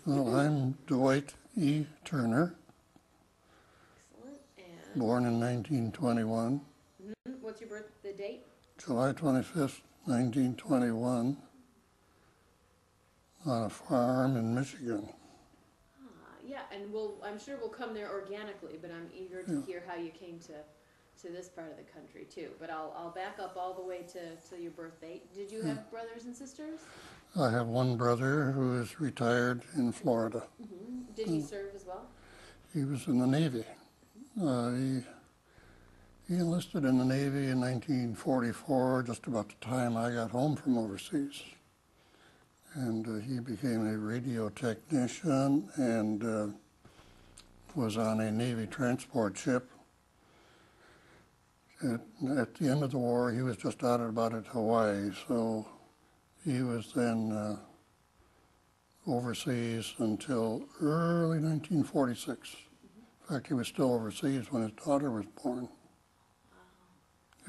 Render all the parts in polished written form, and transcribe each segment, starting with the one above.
Well, I'm Dwight E. Turner, Excellent. And born in 1921, what's your birthday date? July 25th, 1921, on a farm in Michigan. Yeah, and I'm sure we'll come there organically, but I'm eager to hear how you came to this part of the country too. But I'll back up all the way to your birth date. Did you have brothers and sisters? I have one brother who is retired in Florida. Did he serve as well? He was in the Navy. He enlisted in the Navy in 1944, just about the time I got home from overseas. And he became a radio technician and was on a Navy transport ship. At the end of the war, he was just out about at Hawaii, so he was then overseas until early 1946. In fact, he was still overseas when his daughter was born.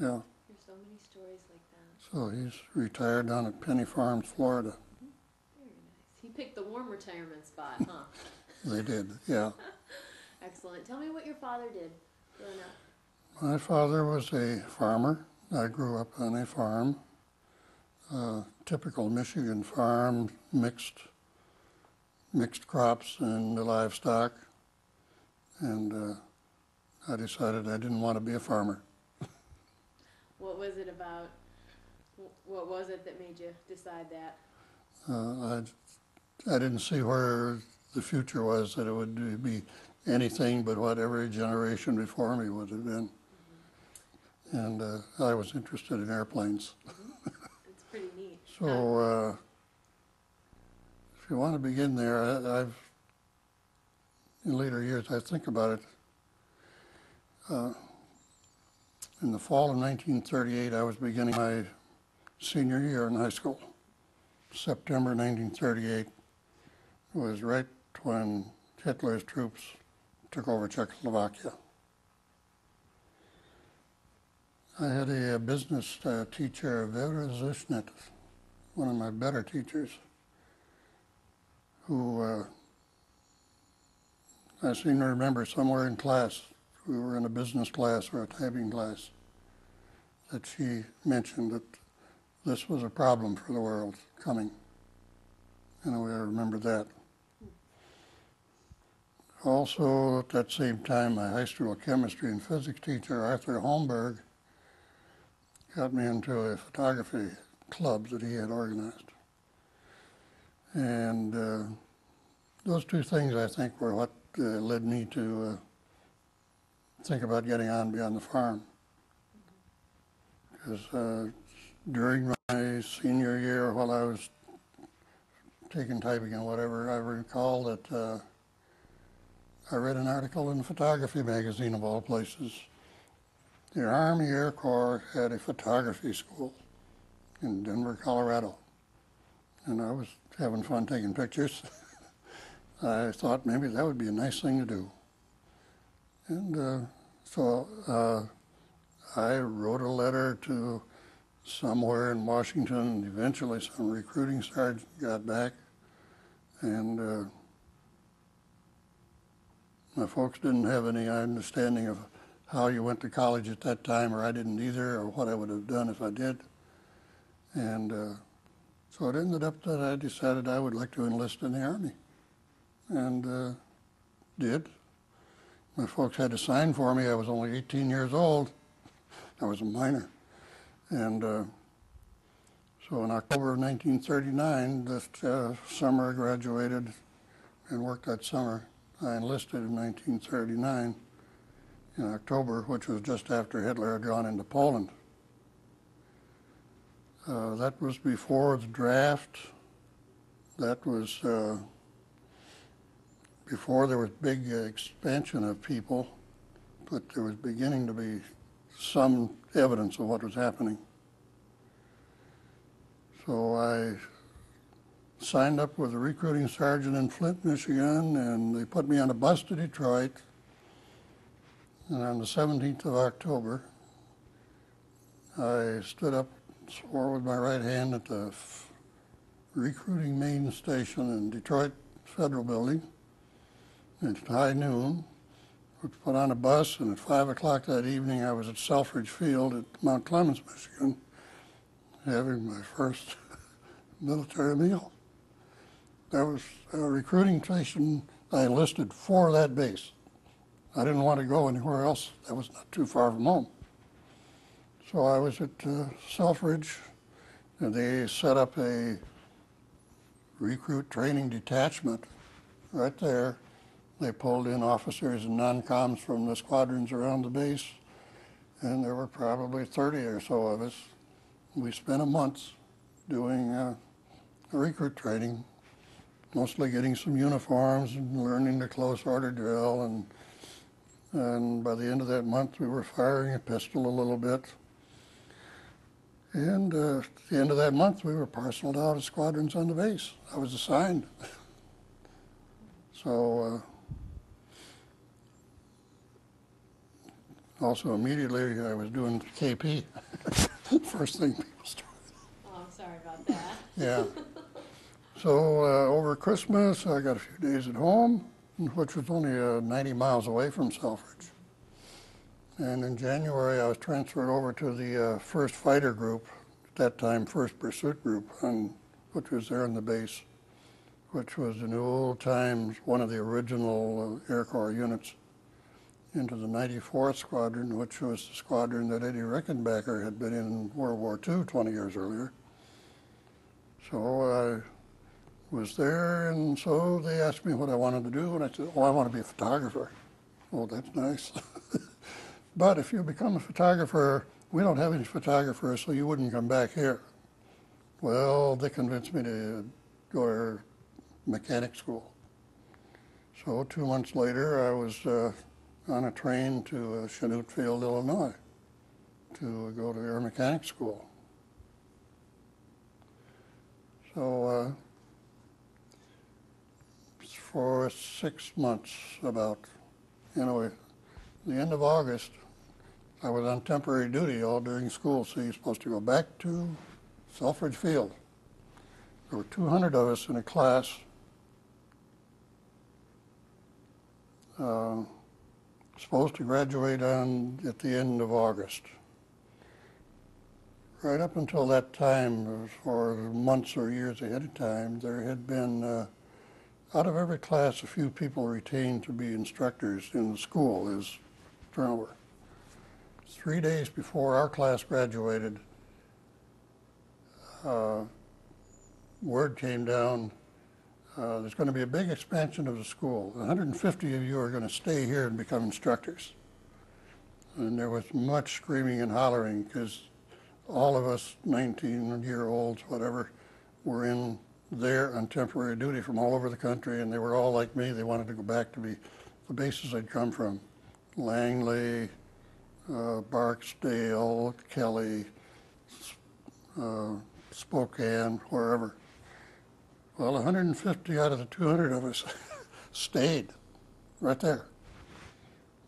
Yeah. There's so many stories like that. So he's retired down at Penny Farms, Florida. Very nice. He picked the warm retirement spot, huh? They did, yeah. Excellent. Tell me what your father did growing up. My father was a farmer. I grew up on a farm, typical Michigan farm, mixed crops and livestock. And I decided I didn't want to be a farmer. What was it about? What was it that made you decide that? I didn't see where the future was, that it would be anything but what every generation before me would have been. And I was interested in airplanes. It's pretty neat. So if you want to begin there, in later years, I think about it. In the fall of 1938, I was beginning my senior year in high school. September 1938 was right when Hitler's troops took over Czechoslovakia. I had a business teacher, Vera Zushnet, one of my better teachers, who I seem to remember somewhere in class, we were in a business class or a typing class, that she mentioned that this was a problem for the world coming. And I remember that. Also, at that same time, my high school chemistry and physics teacher, Arthur Holmberg, got me into a photography club that he had organized. And those two things, I think, were what led me to think about getting on beyond the farm. Because during my senior year, while I was taking typing and whatever, I recall that I read an article in the photography magazine of all places. The Army Air Corps had a photography school in Denver, Colorado. And I was having fun taking pictures. I thought maybe that would be a nice thing to do. And so I wrote a letter to somewhere in Washington, and eventually some recruiting sergeant got back. And my folks didn't have any understanding of how you went to college at that time, or I didn't either, or what I would have done if I did. And so it ended up that I decided I would like to enlist in the Army, and did. My folks had to sign for me. I was only 18 years old. I was a minor. And so in October of 1939, this summer I graduated and worked that summer. I enlisted in 1939 in October, which was just after Hitler had gone into Poland. That was before the draft. That was before there was big expansion of people, but there was beginning to be some evidence of what was happening. So I signed up with a recruiting sergeant in Flint, Michigan, and they put me on a bus to Detroit. And on the 17th of October, I stood up, swore with my right hand at the recruiting main station in Detroit, Federal Building. It's high noon. We put on a bus, and at 5 o'clock that evening, I was at Selfridge Field at Mount Clemens, Michigan, having my first military meal. That was a recruiting station. I enlisted for that base. I didn't want to go anywhere else. That was not too far from home. So I was at Selfridge, and they set up a recruit training detachment right there. They pulled in officers and non-coms from the squadrons around the base, and there were probably 30 or so of us. We spent a month doing recruit training, mostly getting some uniforms and learning the close order drill, and by the end of that month we were firing a pistol a little bit. And at the end of that month we were parceled out as squadrons on the base. I was assigned. So also immediately I was doing KP. First thing people started. Oh, I'm sorry about that. Yeah. So over Christmas, I got a few days at home, which was only 90 miles away from Selfridge. And in January, I was transferred over to the 1st Fighter Group, at that time 1st Pursuit Group, which was there in the base, which was in the old times one of the original Air Corps units, into the 94th Squadron, which was the squadron that Eddie Rickenbacker had been in World War II 20 years earlier. So I was there, and so they asked me what I wanted to do, and I said, oh, I want to be a photographer. Oh, that's nice. But if you become a photographer, we don't have any photographers, so you wouldn't come back here. Well, they convinced me to go to mechanic school. So 2 months later, I was on a train to Chanute Field, Illinois, to go to air mechanic school. So for 6 months about, the end of August, I was on temporary duty all during school, so you're supposed to go back to Selfridge Field. There were 200 of us in a class. Supposed to graduate at the end of August. Right up until that time, for months or years ahead of time, there had been, out of every class, a few people retained to be instructors in the school as turnover. 3 days before our class graduated, word came down, there's going to be a big expansion of the school. 150 of you are going to stay here and become instructors. And there was much screaming and hollering because all of us 19-year-olds, whatever, were in there on temporary duty from all over the country, and they were all like me. They wanted to go back to the bases they'd come from. Langley, Barksdale, Kelly, Spokane, wherever. Well, 150 out of the 200 of us stayed right there.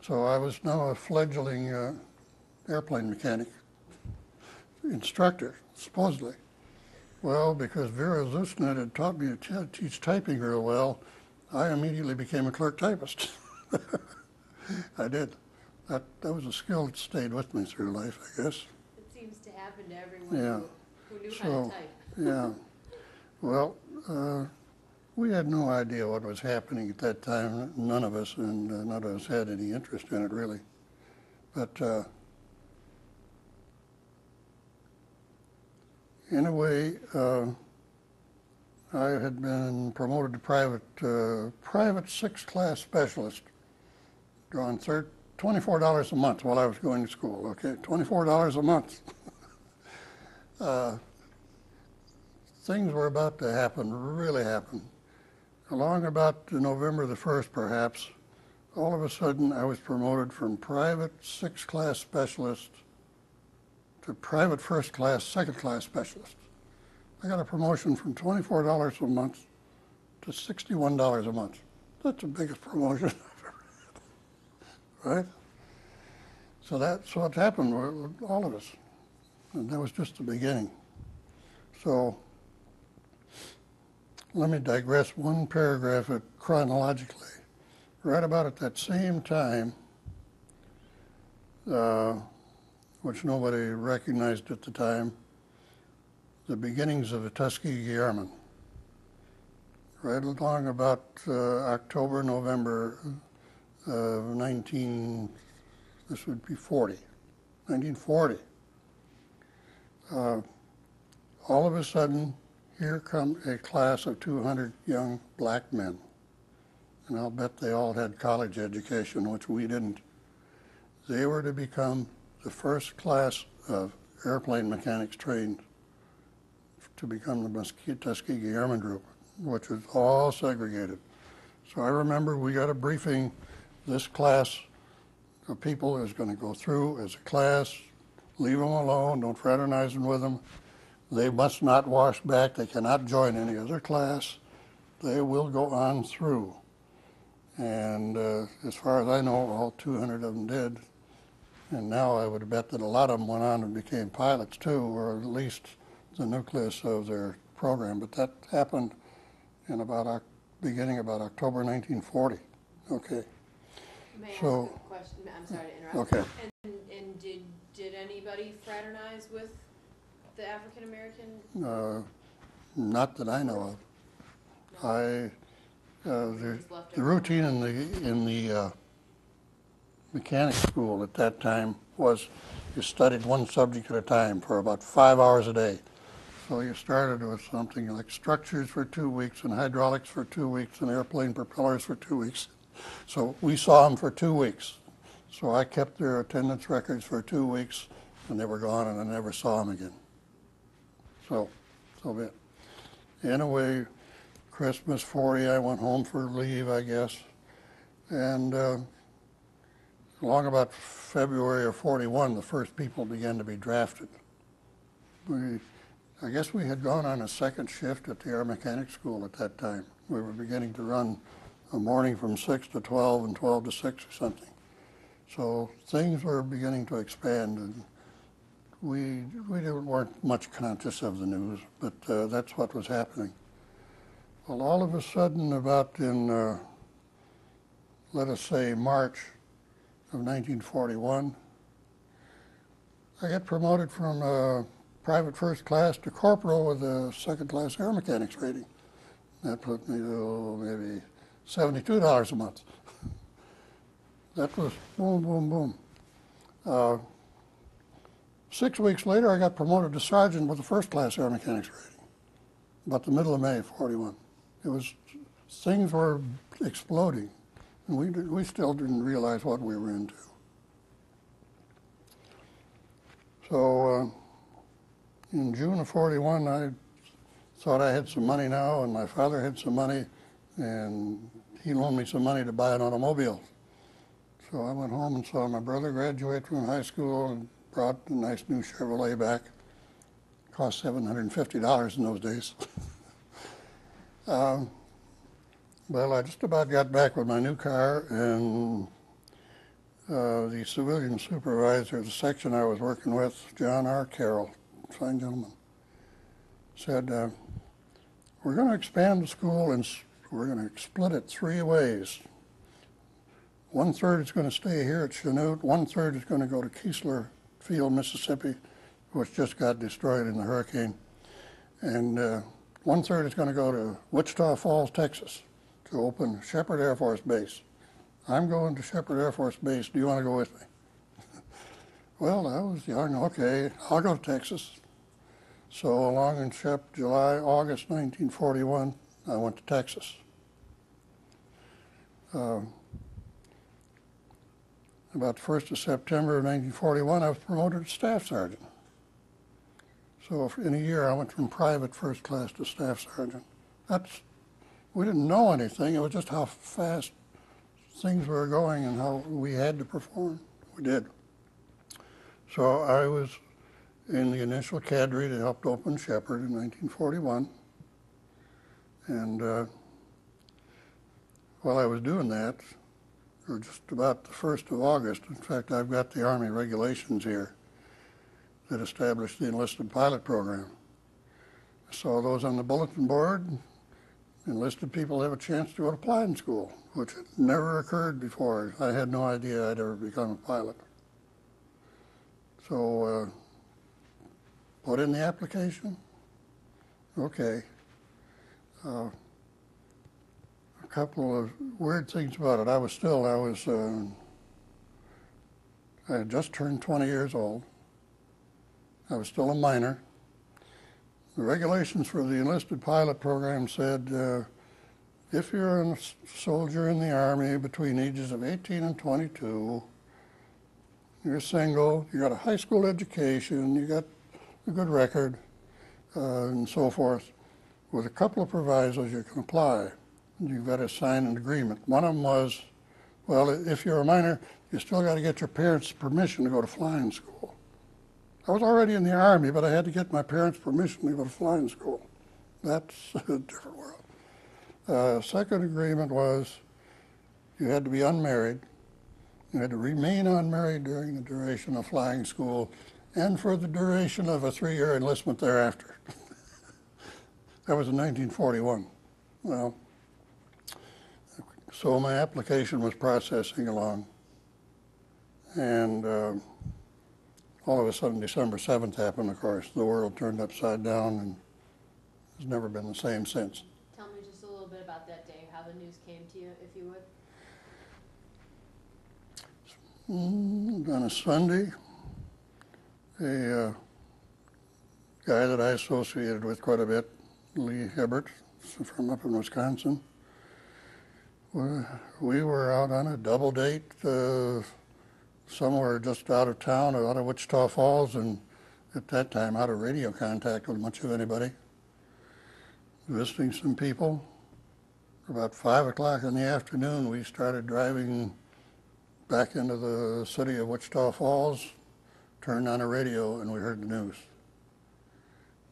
So I was now a fledgling airplane mechanic, instructor, supposedly. Well, because Vera Zusnet had taught me to teach typing real well, I immediately became a clerk typist. I did. That was a skill that stayed with me through life, I guess. It seems to happen to everyone who knew how to type. Yeah. Well, we had no idea what was happening at that time, none of us, and none of us had any interest in it, really. But anyway, I had been promoted to private sixth-class specialist, drawing $24 a month while I was going to school, okay? $24 a month. Things were about to happen, really happen. Along about November the 1st, perhaps, all of a sudden I was promoted from private sixth-class specialist to private first-class, second-class specialist. I got a promotion from $24 a month to $61 a month. That's the biggest promotion I've ever had, right? So that's what happened with all of us. And that was just the beginning. So let me digress one paragraph chronologically. Right about at that same time, which nobody recognized at the time, the beginnings of the Tuskegee Airmen. Right along about October, November of 1940. All of a sudden, here come a class of 200 young black men. And I'll bet they all had college education, which we didn't. They were to become the first class of airplane mechanics trained to become the Tuskegee Airmen Group, which was all segregated. So I remember we got a briefing, this class of people is going to go through as a class, leave them alone, don't fraternize with them. They must not wash back, they cannot join any other class. They will go on through. And as far as I know, all 200 of them did. And now I would bet that a lot of them went on and became pilots too, or at least the nucleus of their program. But that happened in beginning about October 1940. Okay. May I So, ask a question? I'm sorry to interrupt. Okay. And did anybody fraternize with the African American? Not that I know of. No. The routine in the mechanics school at that time was you studied one subject at a time for about 5 hours a day. So you started with something like structures for 2 weeks and hydraulics for 2 weeks and airplane propellers for 2 weeks. So we saw them for 2 weeks. So I kept their attendance records for 2 weeks and they were gone and I never saw them again. So be it. Anyway, Christmas 40, I went home for leave, I guess. And along about February of 41, the first people began to be drafted. I guess we had gone on a second shift at the Air Mechanics School at that time. We were beginning to run a morning from 6 to 12 and 12 to 6 or something. So things were beginning to expand, and we weren't much conscious of the news, but that's what was happening. Well, all of a sudden, about in, let us say, March of 1941, I got promoted from private first class to corporal with a second class air mechanics rating. That put me to maybe $72 a month. That was boom, boom, boom. 6 weeks later, I got promoted to sergeant with a first class air mechanics rating, about the middle of May, 41. Things were exploding, and we still didn't realize what we were into. So in June of 41, I thought I had some money now, and my father had some money, and he loaned me some money to buy an automobile. So I went home and saw my brother graduate from high school and brought a nice new Chevrolet back. Cost $750 in those days. Well, I just about got back with my new car, and the civilian supervisor of the section I was working with, John R. Carroll, fine gentleman, said, we're going to expand the school and we're going to split it 3 ways. 1/3 is going to stay here at Chanute, 1/3 is going to go to Keesler Field, Mississippi, which just got destroyed in the hurricane, and 1/3 is going to go to Wichita Falls, Texas, to open Shepherd Air Force Base. I'm going to Shepherd Air Force Base. Do you want to go with me? Well, I was young. Okay, I'll go to Texas. So along in August 1941, I went to Texas. About the 1st of September of 1941, I was promoted to staff sergeant. So in a year, I went from private first class to staff sergeant. We didn't know anything. It was just how fast things were going and how we had to perform. We did. So I was in the initial cadre that helped open Shepherd in 1941. And while I was doing that, or just about the 1st of August, in fact, I've got the Army regulations here that established the enlisted pilot program. I saw those on the bulletin board, enlisted people have a chance to go to flying school, which had never occurred before. I had no idea I'd ever become a pilot. So put in the application. Okay. A couple of weird things about it. I had just turned 20 years old. I was still a minor. The regulations for the enlisted pilot program said if you're a soldier in the Army between ages of 18 and 22, you're single, you got a high school education, you got a good record, and so forth, with a couple of provisos you can apply. You've got to sign an agreement. One of them was, well, if you're a minor, you still got to get your parents' permission to go to flying school. I was already in the Army, but I had to get my parents' permission to go to flying school. That's a different world. Second agreement was you had to be unmarried. You had to remain unmarried during the duration of flying school and for the duration of a 3-year enlistment thereafter. That was in 1941. Well, so my application was processing along, and all of a sudden December 7th happened, of course. The world turned upside down and has never been the same since. Tell me just a little bit about that day, how the news came to you, if you would. On a Sunday, a guy that I associated with quite a bit, Lee Hibbert, from up in Wisconsin, we were out on a double date somewhere just out of town, out of Wichita Falls, and at that time out of radio contact with much of anybody, visiting some people. About 5 o'clock in the afternoon, we started driving back into the city of Wichita Falls, turned on the radio, and we heard the news.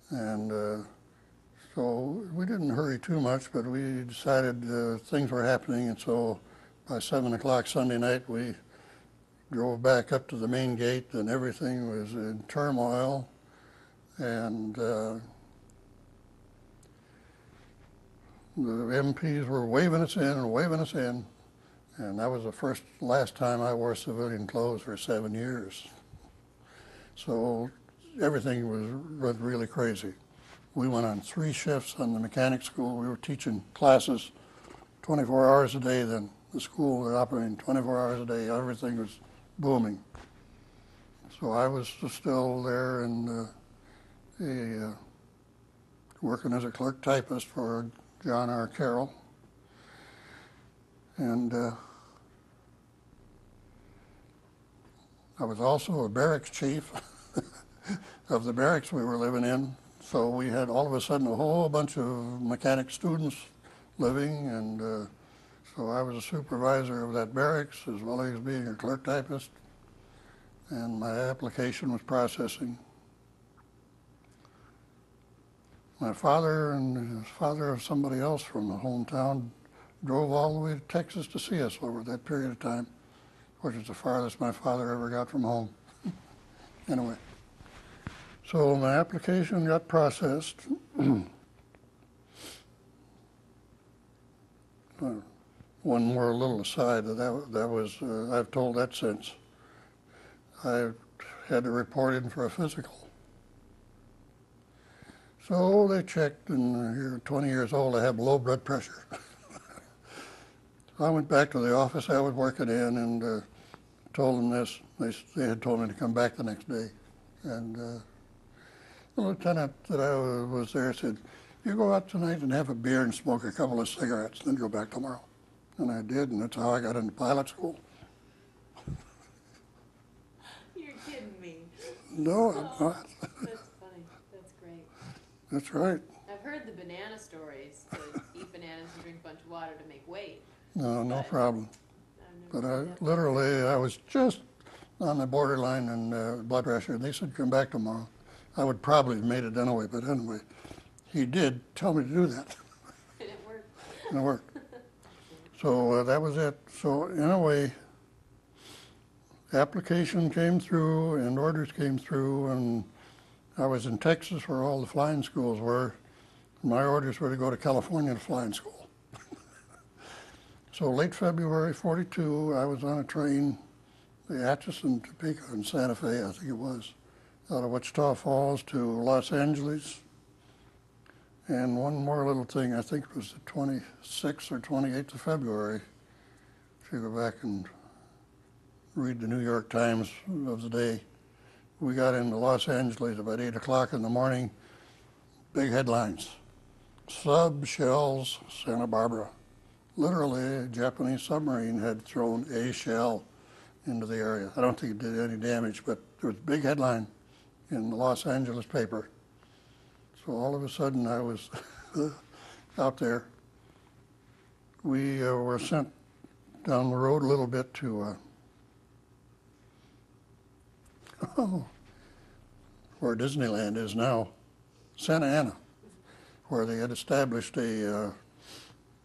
And so we didn't hurry too much, but we decided things were happening, and so by 7 o'clock Sunday night, we drove back up to the main gate, and everything was in turmoil, and the MPs were waving us in and waving us in, and that was the last time I wore civilian clothes for 7 years. So everything was really crazy. We went on 3 shifts on the mechanic school. We were teaching classes 24 hours a day then. The school was operating 24 hours a day. Everything was booming. So I was still there and working as a clerk typist for John R. Carroll. And I was also a barracks chief of the barracks we were living in. So we had all of a sudden a whole bunch of mechanic students living, and so I was a supervisor of that barracks as well as being a clerk typist, and my application was processing. My father and his father of somebody else from the hometown drove all the way to Texas to see us over that period of time, which is the farthest my father ever got from home. Anyway, so my application got processed. One more little aside, that was, I've told that since. I had to report in for a physical. So they checked, and here, 20 years old, I have low blood pressure. So I went back to the office I was working in and told them this. They had told me to come back the next day. And the lieutenant that I was there said, "You go out tonight and have a beer and smoke a couple of cigarettes, then go back tomorrow." And I did, and that's how I got into pilot school. You're kidding me. No, I'm not. That's funny. That's great. That's right. I've heard the banana stories, to eat bananas and drink a bunch of water to make weight. No problem. I've never But heard that. literally, I was just on the borderline in blood pressure, and they said, "Come back tomorrow." I would probably have made it anyway, but anyway, he did tell me to do that. And it worked. And it worked. So that was it. So in a way, application came through and orders came through, and I was in Texas where all the flying schools were. My orders were to go to California to fly in school. So late February 42, I was on a train, the Atchison, Topeka, and Santa Fe, I think it was, out of Wichita Falls to Los Angeles. And one more little thing, I think it was the 26th or 28th of February, if you go back and read the New York Times of the day, we got into Los Angeles about 8 o'clock in the morning, big headlines. Sub shells Santa Barbara. Literally, a Japanese submarine had thrown a shell into the area. I don't think it did any damage, but there was a big headline in the Los Angeles paper. So all of a sudden I was out there. We were sent down the road a little bit to where Disneyland is now, Santa Ana, where they had established a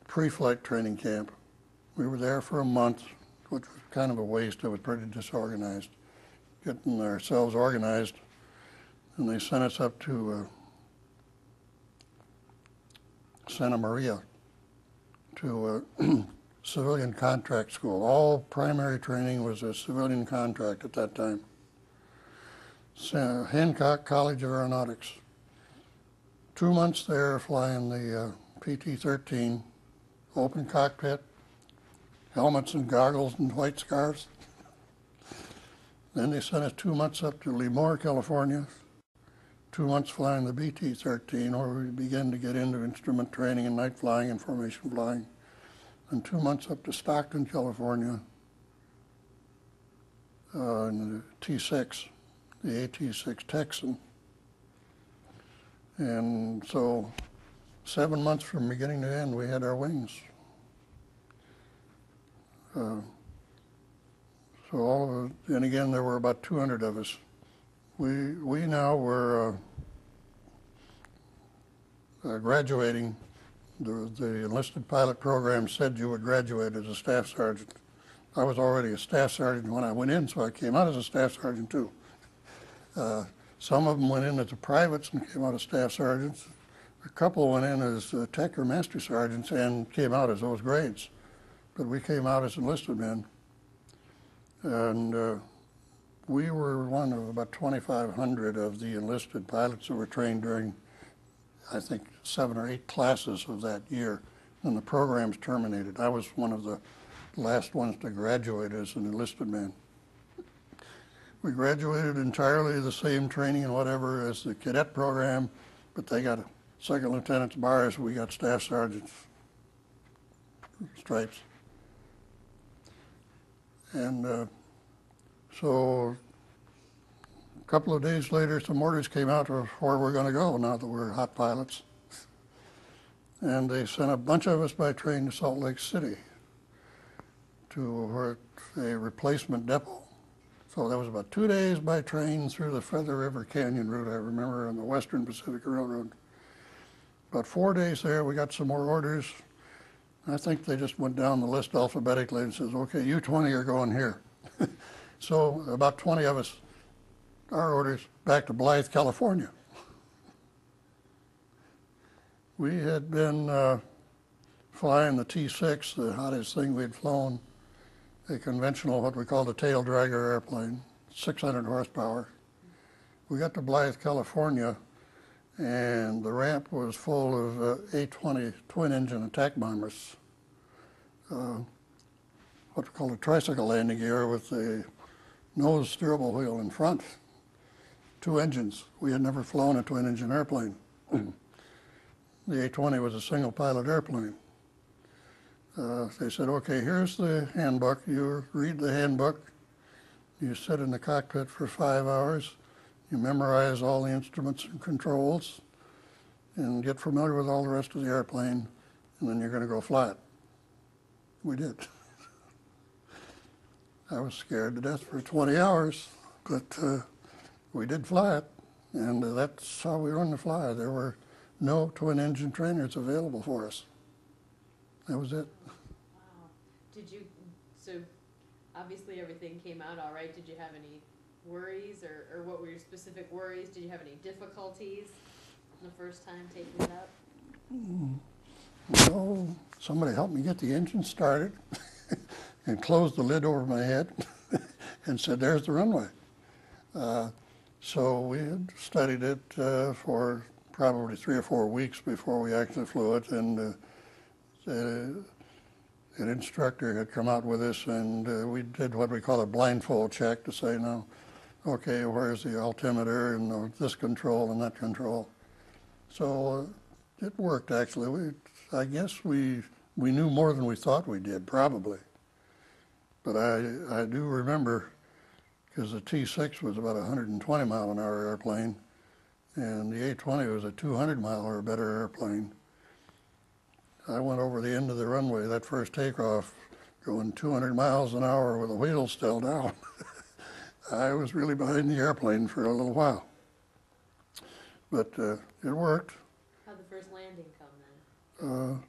pre-flight training camp. We were there for a month, which was kind of a waste. It was pretty disorganized, getting ourselves organized. And they sent us up to Santa Maria to a civilian contract school. All primary training was a civilian contract at that time. Hancock College of Aeronautics. 2 months there flying the PT-13, open cockpit, helmets and goggles and white scarves. Then they sent us 2 months up to Lemoore, California. 2 months flying the BT-13, where we began to get into instrument training and night flying and formation flying. And 2 months up to Stockton, California, in the T-6, the AT-6 Texan. And so 7 months from beginning to end, we had our wings. So all of it, and again, there were about 200 of us. We now were graduating. The enlisted pilot program said you would graduate as a staff sergeant. I was already a staff sergeant when I went in, so I came out as a staff sergeant too. Some of them went in as privates and came out as staff sergeants. A couple went in as tech or master sergeants and came out as those grades. But we came out as enlisted men. And we were one of about 2,500 of the enlisted pilots who were trained during, I think, 7 or 8 classes of that year. And the program's terminated. I was one of the last ones to graduate as an enlisted man. We graduated entirely the same training and whatever as the cadet program, but they got a second lieutenant's bars, we got staff sergeant's stripes. And so a couple of days later, some orders came out of where we're going to go now that we're hot pilots. And they sent a bunch of us by train to Salt Lake City to a replacement depot. So that was about 2 days by train through the Feather River Canyon route, I remember, on the Western Pacific Railroad. About 4 days there, we got some more orders. I think they just went down the list alphabetically and says, okay, you 20 are going here. So about 20 of us, our orders, back to Blythe, California. We had been flying the T-6, the hottest thing we'd flown, a conventional, what we call a tail dragger airplane, 600 horsepower. We got to Blythe, California, and the ramp was full of A-20 twin-engine attack bombers, what we call a tricycle landing gear with a nose steerable wheel in front, 2 engines. We had never flown a twin-engine airplane. The A-20 was a single-pilot airplane. They said, okay, here's the handbook. You read the handbook. You sit in the cockpit for 5 hours. You memorize all the instruments and controls and get familiar with all the rest of the airplane, and then you're going to go fly it. We did. I was scared to death for 20 hours, but we did fly it, and that's how we learned to fly. There were no twin-engine trainers available for us. That was it. Wow. Did you, so obviously everything came out all right. Did you have any worries, or what were your specific worries? Did you have any difficulties the first time taking it up? Well, somebody helped me get the engine started and closed the lid over my head and said, there's the runway. So we had studied it for probably 3 or 4 weeks before we actually flew it, and an instructor had come out with us, and we did what we call a blindfold check to say, no, okay, where's the altimeter and this control and that control. So it worked, actually. I guess we knew more than we thought we did, probably. But I do remember, because the T6 was about a 120 mile an hour airplane, and the A-20 was a 200 mile or better airplane. I went over the end of the runway, that first takeoff, going 200 miles an hour with the wheels still down. I was really behind the airplane for a little while. But it worked. How'd the first landing come then?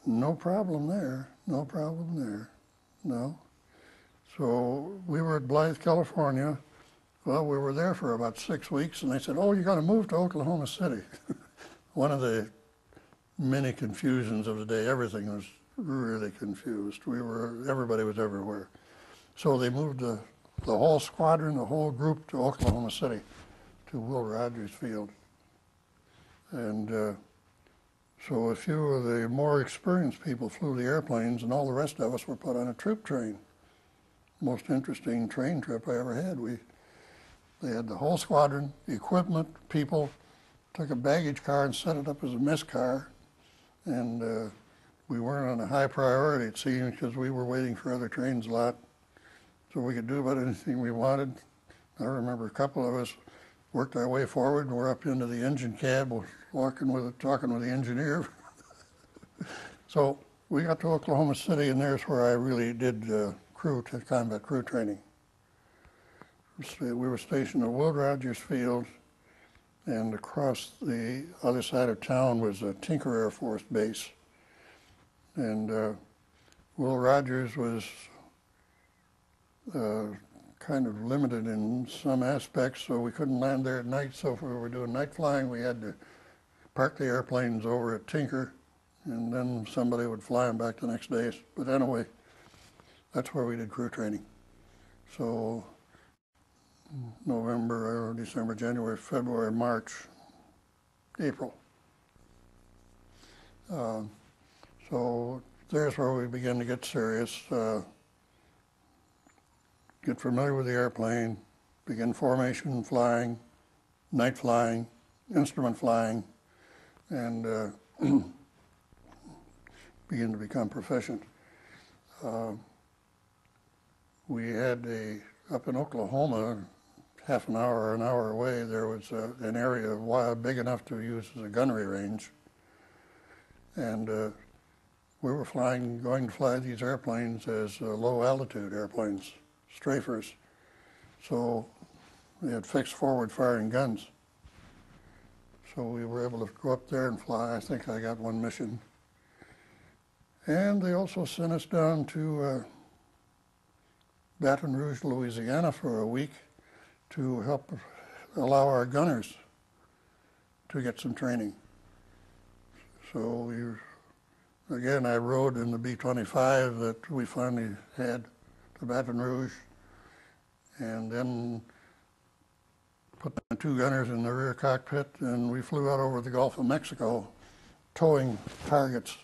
No problem there. No problem there. No. So we were at Blythe, California. Well, we were there for about 6 weeks, and they said, oh, you got to move to Oklahoma City. One of the many confusions of the day. Everything was really confused. Everybody was everywhere. So they moved the whole squadron, the whole group to Oklahoma City, to Will Rogers Field. And so a few of the more experienced people flew the airplanes, and all the rest of us were put on a troop train. Most interesting train trip I ever had. They had the whole squadron, equipment, people, took a baggage car and set it up as a mess car. And we weren't on a high priority, it seemed, because we were waiting for other trains a lot. So we could do about anything we wanted. I remember a couple of us worked our way forward, and we're up into the engine cab, talking with the engineer. So we got to Oklahoma City, and there's where I really did combat crew training. We were stationed at Will Rogers Field, and across the other side of town was a Tinker Air Force Base. And Will Rogers was kind of limited in some aspects, so we couldn't land there at night. So if we were doing night flying, we had to park the airplanes over at Tinker, and then somebody would fly them back the next day. But anyway, that's where we did crew training. So November, December, January, February, March, April. So there's where we began to get serious, get familiar with the airplane, begin formation flying, night flying, instrument flying, and begin to become proficient. We had up in Oklahoma, half an hour or an hour away, there was an area big enough to use as a gunnery range. And we were going to fly these airplanes as low altitude airplanes, strafers. So they had fixed forward firing guns. So we were able to go up there and fly. I think I got one mission. And they also sent us down to Baton Rouge, Louisiana for a week to help allow our gunners to get some training. So again, I rode in the B-25 that we finally had to Baton Rouge, and then put the 2 gunners in the rear cockpit, and we flew out over the Gulf of Mexico, towing targets.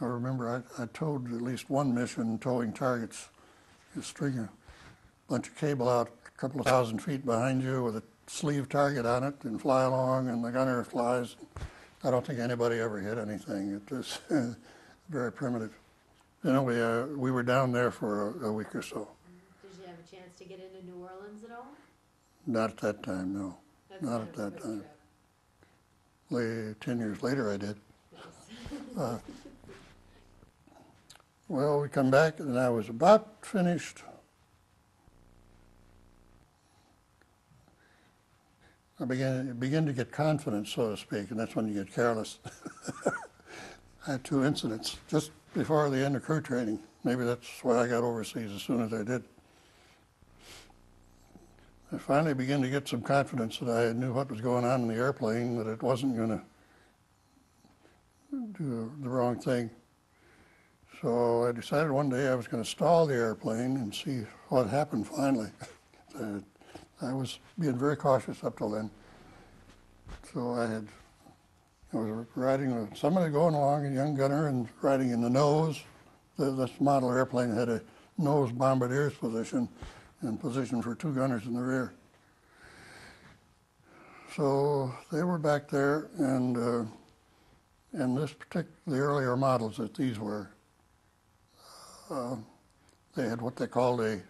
I remember I towed at least one mission towing targets. You string a bunch of cable out a couple of 1,000 feet behind you with a sleeve target on it and fly along, and the gunner flies. I don't think anybody ever hit anything. It was very primitive. Anyway, we were down there for a week or so. Did you have a chance to get into New Orleans at all? Not at that time, no. That's Not at that time. 10 years later I did. Nice. Well, we come back, and I was about finished. I began to get confidence, so to speak, and that's when you get careless. I had 2 incidents just before the end of crew training. Maybe that's why I got overseas as soon as I did. I finally began to get some confidence that I knew what was going on in the airplane, that it wasn't going to do the wrong thing. So I decided one day I was going to stall the airplane and see what happened finally. I was being very cautious up till then. So I was riding with somebody going along, a young gunner, and riding in the nose. This model airplane had a nose bombardier's position and position for two gunners in the rear. So they were back there, and the earlier models that these were, they had what they called a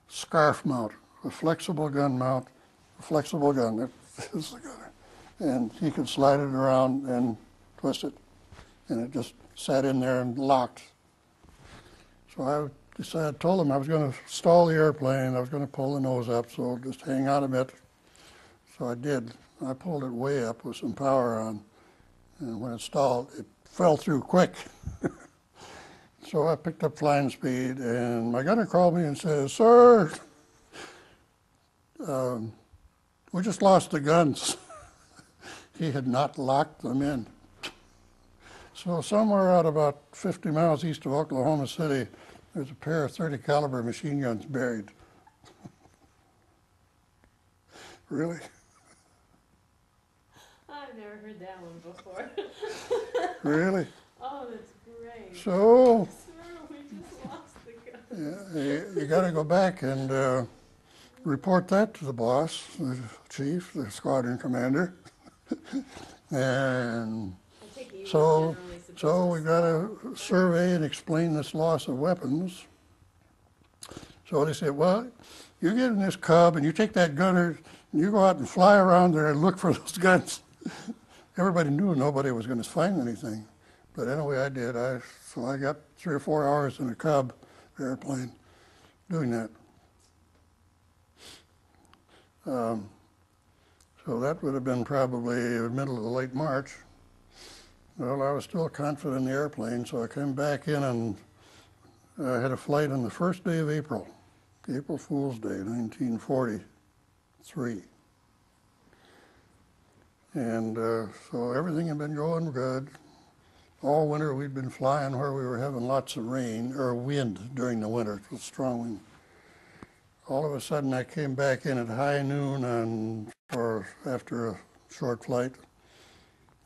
scarf mount, a flexible gun mount, a flexible gun. That is the gunner. And he could slide it around and twist it, and it just sat in there and locked. So I told him I was going to stall the airplane. I was going to pull the nose up, so just hang on a bit. So I did. I pulled it way up with some power on, and when it stalled, it fell through quick. So I picked up flying speed, and my gunner called me and says, "Sir, we just lost the guns." He had not locked them in. So somewhere out about 50 miles east of Oklahoma City, there's a pair of 30 caliber machine guns buried. Really? I've never heard that one before. Really? Oh, that's great. So, Sir, we just lost the gun. yeah, you got to go back and report that to the boss, the chief, the squadron commander. And I take it you so, were generally supposed so to we got to survey and explain this loss of weapons. So they said, well, you get in this Cub and you take that gunner and you go out and fly around there and look for those guns. Everybody knew nobody was going to find anything. But anyway, I did. So I got 3 or 4 hours in a Cub airplane doing that. So that would have been probably the middle of the late March. Well, I was still confident in the airplane, so I came back in and had a flight on the first day of April, April Fool's Day, 1943. And so everything had been going good. All winter we'd been flying where we were having lots of rain, or wind during the winter, it was strong wind. All of a sudden I came back in at high noon after a short flight,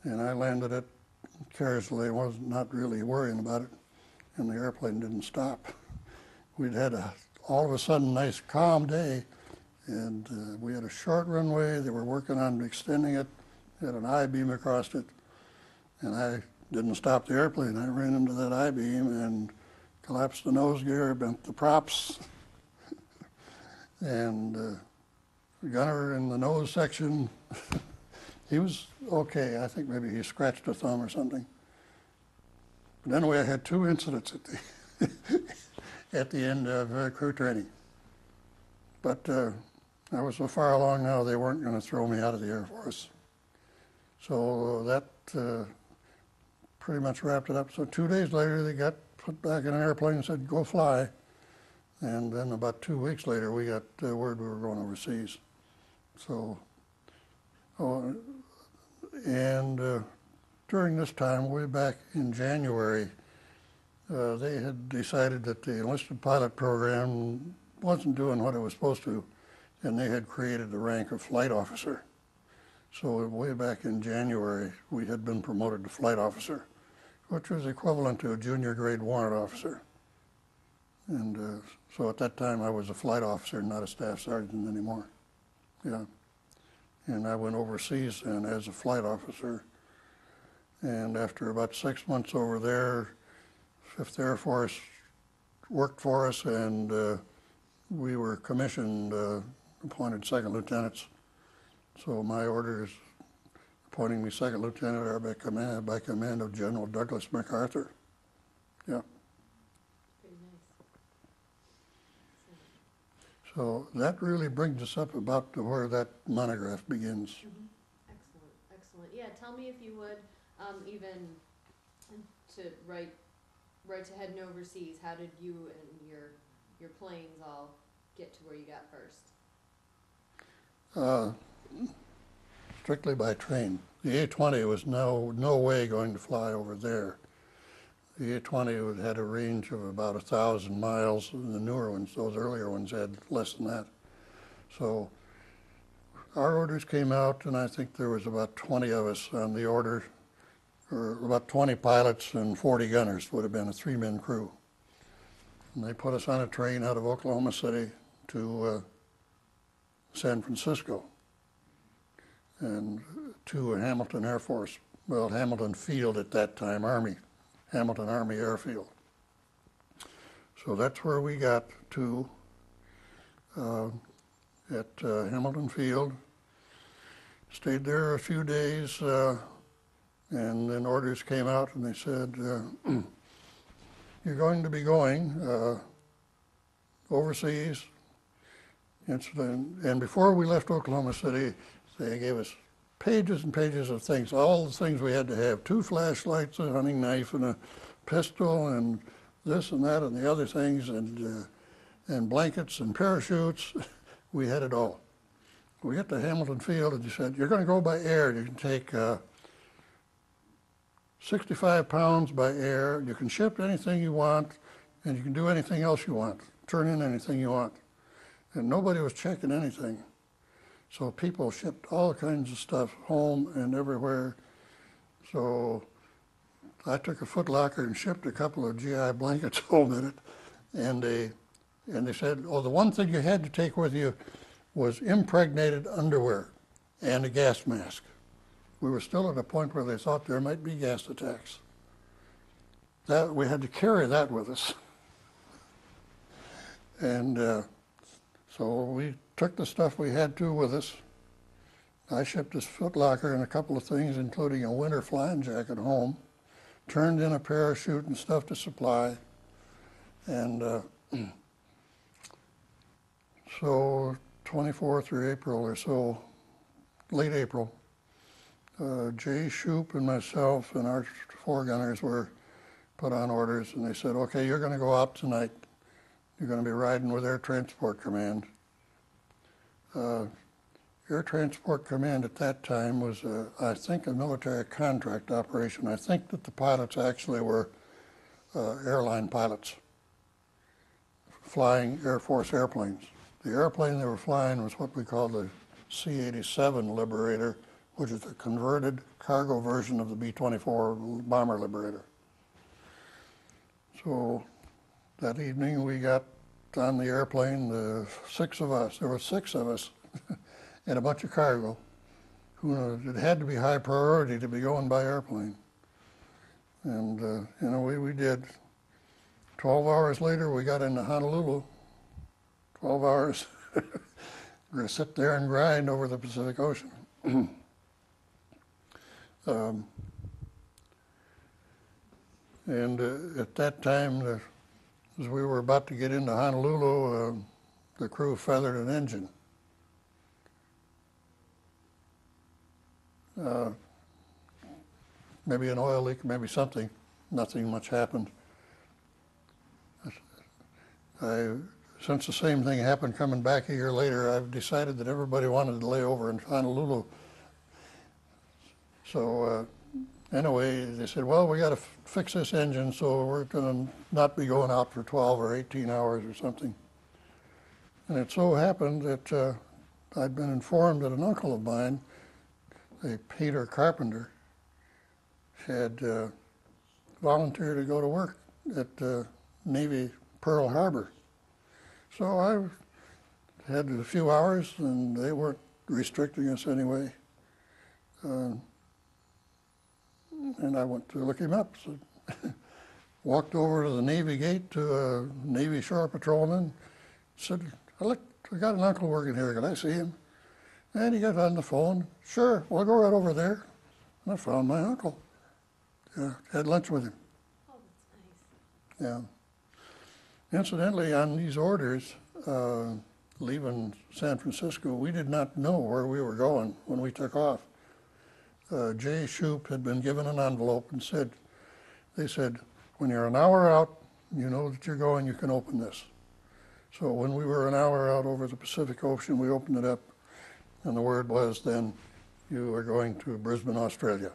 and I landed it carelessly. I was not really worrying about it, and the airplane didn't stop. We'd had all of a sudden nice calm day, and we had a short runway. They were working on extending it, had an I-beam across it, and I didn't stop the airplane. I ran into that I-beam and collapsed the nose gear, bent the props, and the gunner in the nose section, he was okay. I think maybe he scratched a thumb or something. But anyway, I had 2 incidents at the end of crew training. But I was so far along now, they weren't going to throw me out of the Air Force. So that pretty much wrapped it up. So 2 days later, they got put back in an airplane and said, go fly. And then about 2 weeks later, we got word we were going overseas. So, during this time, way back in January, they had decided that the enlisted pilot program wasn't doing what it was supposed to, and they had created the rank of flight officer. So way back in January, we had been promoted to flight officer, which was equivalent to a junior grade warrant officer. And so at that time, I was a flight officer, not a staff sergeant anymore. Yeah. And I went overseas and as a flight officer. And after about 6 months over there, 5th Air Force worked for us, and we were commissioned, appointed second lieutenants. So my orders appointing me second lieutenant are by command of General Douglas MacArthur. Yeah. So that really brings us up about to where that monograph begins. Mm-hmm. Excellent, excellent. Yeah, tell me if you would, even to write to heading overseas, how did you and your planes all get to where you got first? strictly by train. The A-20 was no way going to fly over there. The A-20 had a range of about 1,000 miles, and the newer ones, those earlier ones, had less than that. So our orders came out, and I think there was about 20 of us on the order, or about 20 pilots and 40 gunners would have been a 3-man crew. And they put us on a train out of Oklahoma City to San Francisco and to Hamilton Air Force, well, Hamilton Field at that time, Army, Hamilton Army Airfield. So that's where we got to at Hamilton Field. Stayed there a few days, and then orders came out and they said, you're going to be going overseas. And before we left Oklahoma City, they gave us pages and pages of things, all the things we had to have: 2 flashlights, a hunting knife, and a pistol, and this and that and the other things, and blankets and parachutes. We had it all. We get to Hamilton Field and they said, you're going to go by air. You can take 65 pounds by air. You can ship anything you want, and you can do anything else you want. Turn in anything you want. And nobody was checking anything. So people shipped all kinds of stuff home and everywhere. So I took a foot locker and shipped a couple of GI blankets home in it. And they said, oh, the one thing you had to take with you was impregnated underwear and a gas mask. We were still at a point where they thought there might be gas attacks. That we had to carry that with us. And so we took the stuff we had to with us. I shipped this foot locker and a couple of things, including a winter flying jacket home, turned in a parachute and stuff to supply. And so 24th or April or so, late April, Jay Shoup and myself and our 4 gunners were put on orders, and they said, okay, you're going to go out tonight. You're going to be riding with Air Transport Command. Air Transport Command at that time was, I think, a military contract operation. I think that the pilots actually were airline pilots flying Air Force airplanes. The airplane they were flying was what we call the C-87 Liberator, which is a converted cargo version of the B-24 Bomber Liberator. So that evening we got on the airplane, the 6 of us. There were 6 of us and a bunch of cargo. It had to be high priority to be going by airplane. And we did. 12 hours later, we got into Honolulu. 12 hours. We're going to sit there and grind over the Pacific Ocean. At that time, as we were about to get into Honolulu, the crew feathered an engine. Maybe an oil leak, maybe something. Nothing much happened. Since the same thing happened coming back a year later, I've decided that everybody wanted to lay over in Honolulu. So anyway, they said, well, we got to fix this engine, so we're going to not be going out for 12 or 18 hours or something. And it so happened that I'd been informed that an uncle of mine, a painter carpenter, had volunteered to go to work at Navy Pearl Harbor. So I had a few hours, and they weren't restricting us anyway. And I went to look him up. So walked over to the Navy gate to a Navy shore patrolman, said, I got an uncle working here, can I see him? And he got on the phone, sure, we'll go right over there. And I found my uncle. Had lunch with him. Oh, that's nice. Yeah. Incidentally, on these orders, leaving San Francisco, we did not know where we were going when we took off. Jay Shoup had been given an envelope and they said, when you're an hour out, you know that you're going, you can open this. So when we were an hour out over the Pacific Ocean, we opened it up, and the word was then, you are going to Brisbane, Australia.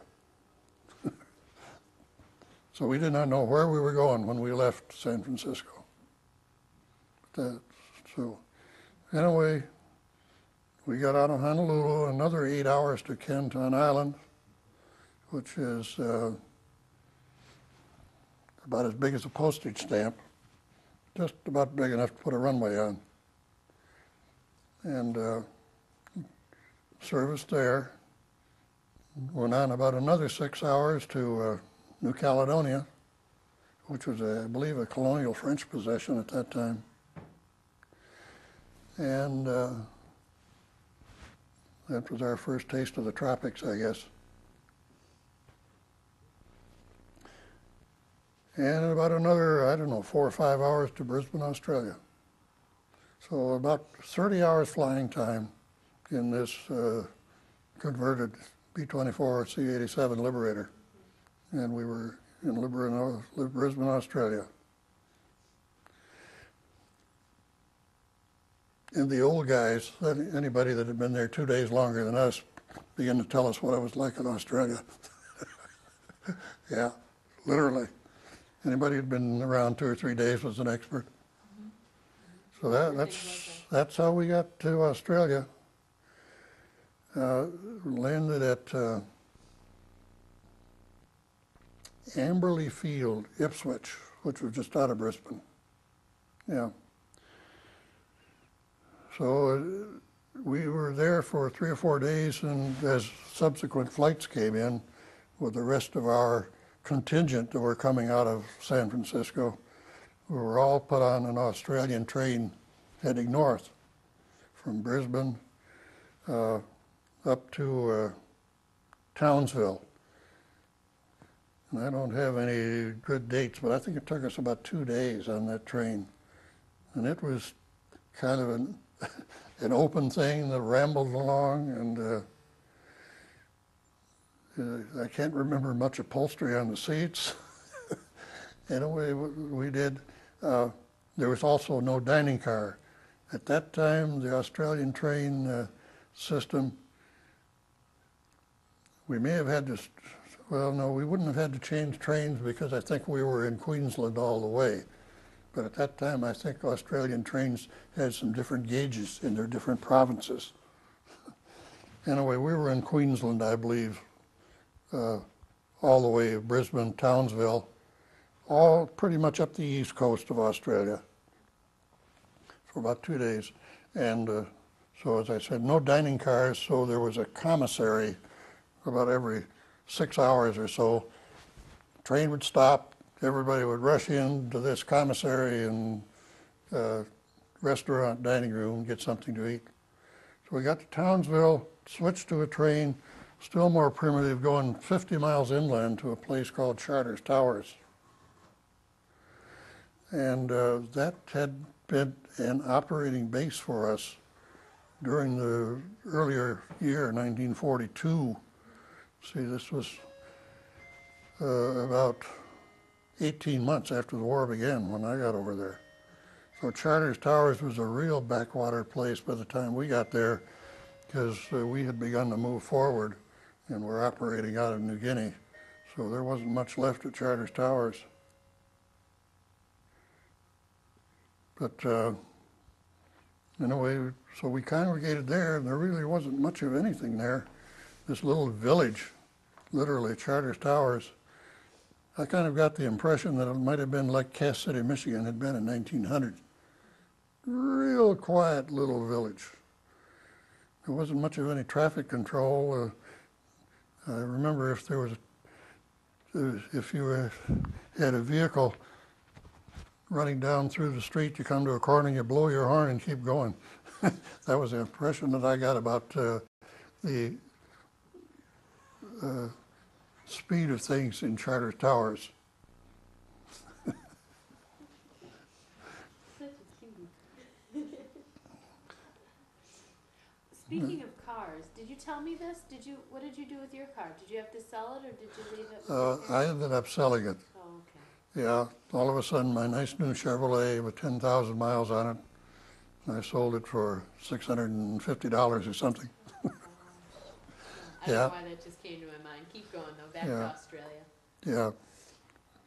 So we did not know where we were going when we left San Francisco. So anyway, we got out of Honolulu, another 8 hours to Canton Island, which is about as big as a postage stamp, just about big enough to put a runway on. And serviced there. Went on about another 6 hours to New Caledonia, which was, I believe, a colonial French possession at that time. And that was our first taste of the tropics, I guess. And about another, I don't know, 4 or 5 hours to Brisbane, Australia. So about 30 hours flying time in this converted B-24 C-87 Liberator. And we were in Brisbane, Australia. And the old guys, anybody that had been there 2 days longer than us, began to tell us what it was like in Australia. Yeah, literally. Anybody who'd been around 2 or 3 days was an expert. So that's how we got to Australia. Landed at Amberley Field, Ipswich, which was just out of Brisbane. Yeah. So we were there for 3 or 4 days, and as subsequent flights came in with the rest of our contingent that were coming out of San Francisco, we were all put on an Australian train heading north from Brisbane up to Townsville. And I don't have any good dates, but I think it took us about 2 days on that train. And it was kind of an open thing that rambled along, and I can't remember much upholstery on the seats. Anyway, we did. There was also no dining car. At that time, the Australian train system, we may have had to, well, no, we wouldn't have had to change trains because I think we were in Queensland all the way. But at that time, I think Australian trains had some different gauges in their different provinces. Anyway, we were in Queensland, I believe, all the way to Brisbane, Townsville, all pretty much up the east coast of Australia for about 2 days. And so, as I said, no dining cars, so there was a commissary about every 6 hours or so. Train would stop, everybody would rush into this commissary and restaurant, dining room, get something to eat. So we got to Townsville, switched to a train, still more primitive, going 50 miles inland to a place called Charters Towers. And that had been an operating base for us during the earlier year, 1942. See, this was about 18 months after the war began when I got over there. So Charters Towers was a real backwater place by the time we got there, because we had begun to move forward and were operating out of New Guinea. So there wasn't much left at Charters Towers. But anyway, so we congregated there, and there really wasn't much of anything there. This little village, literally, Charters Towers, I kind of got the impression that it might have been like Cass City, Michigan had been in 1900. Real quiet little village. There wasn't much of any traffic control. I remember if you had a vehicle running down through the street, you come to a corner, you blow your horn and keep going. That was the impression that I got about the speed of things in Charters Towers. Such a cutie. Speaking of cars, did you tell me this? What did you do with your car? Did you have to sell it, or did you leave it with your parents? I ended up selling it. Oh, okay. Yeah, all of a sudden my nice new Chevrolet with 10,000 miles on it, I sold it for $650 or something. I don't know why that just came to my mind. Keep going though, back to Australia. Yeah,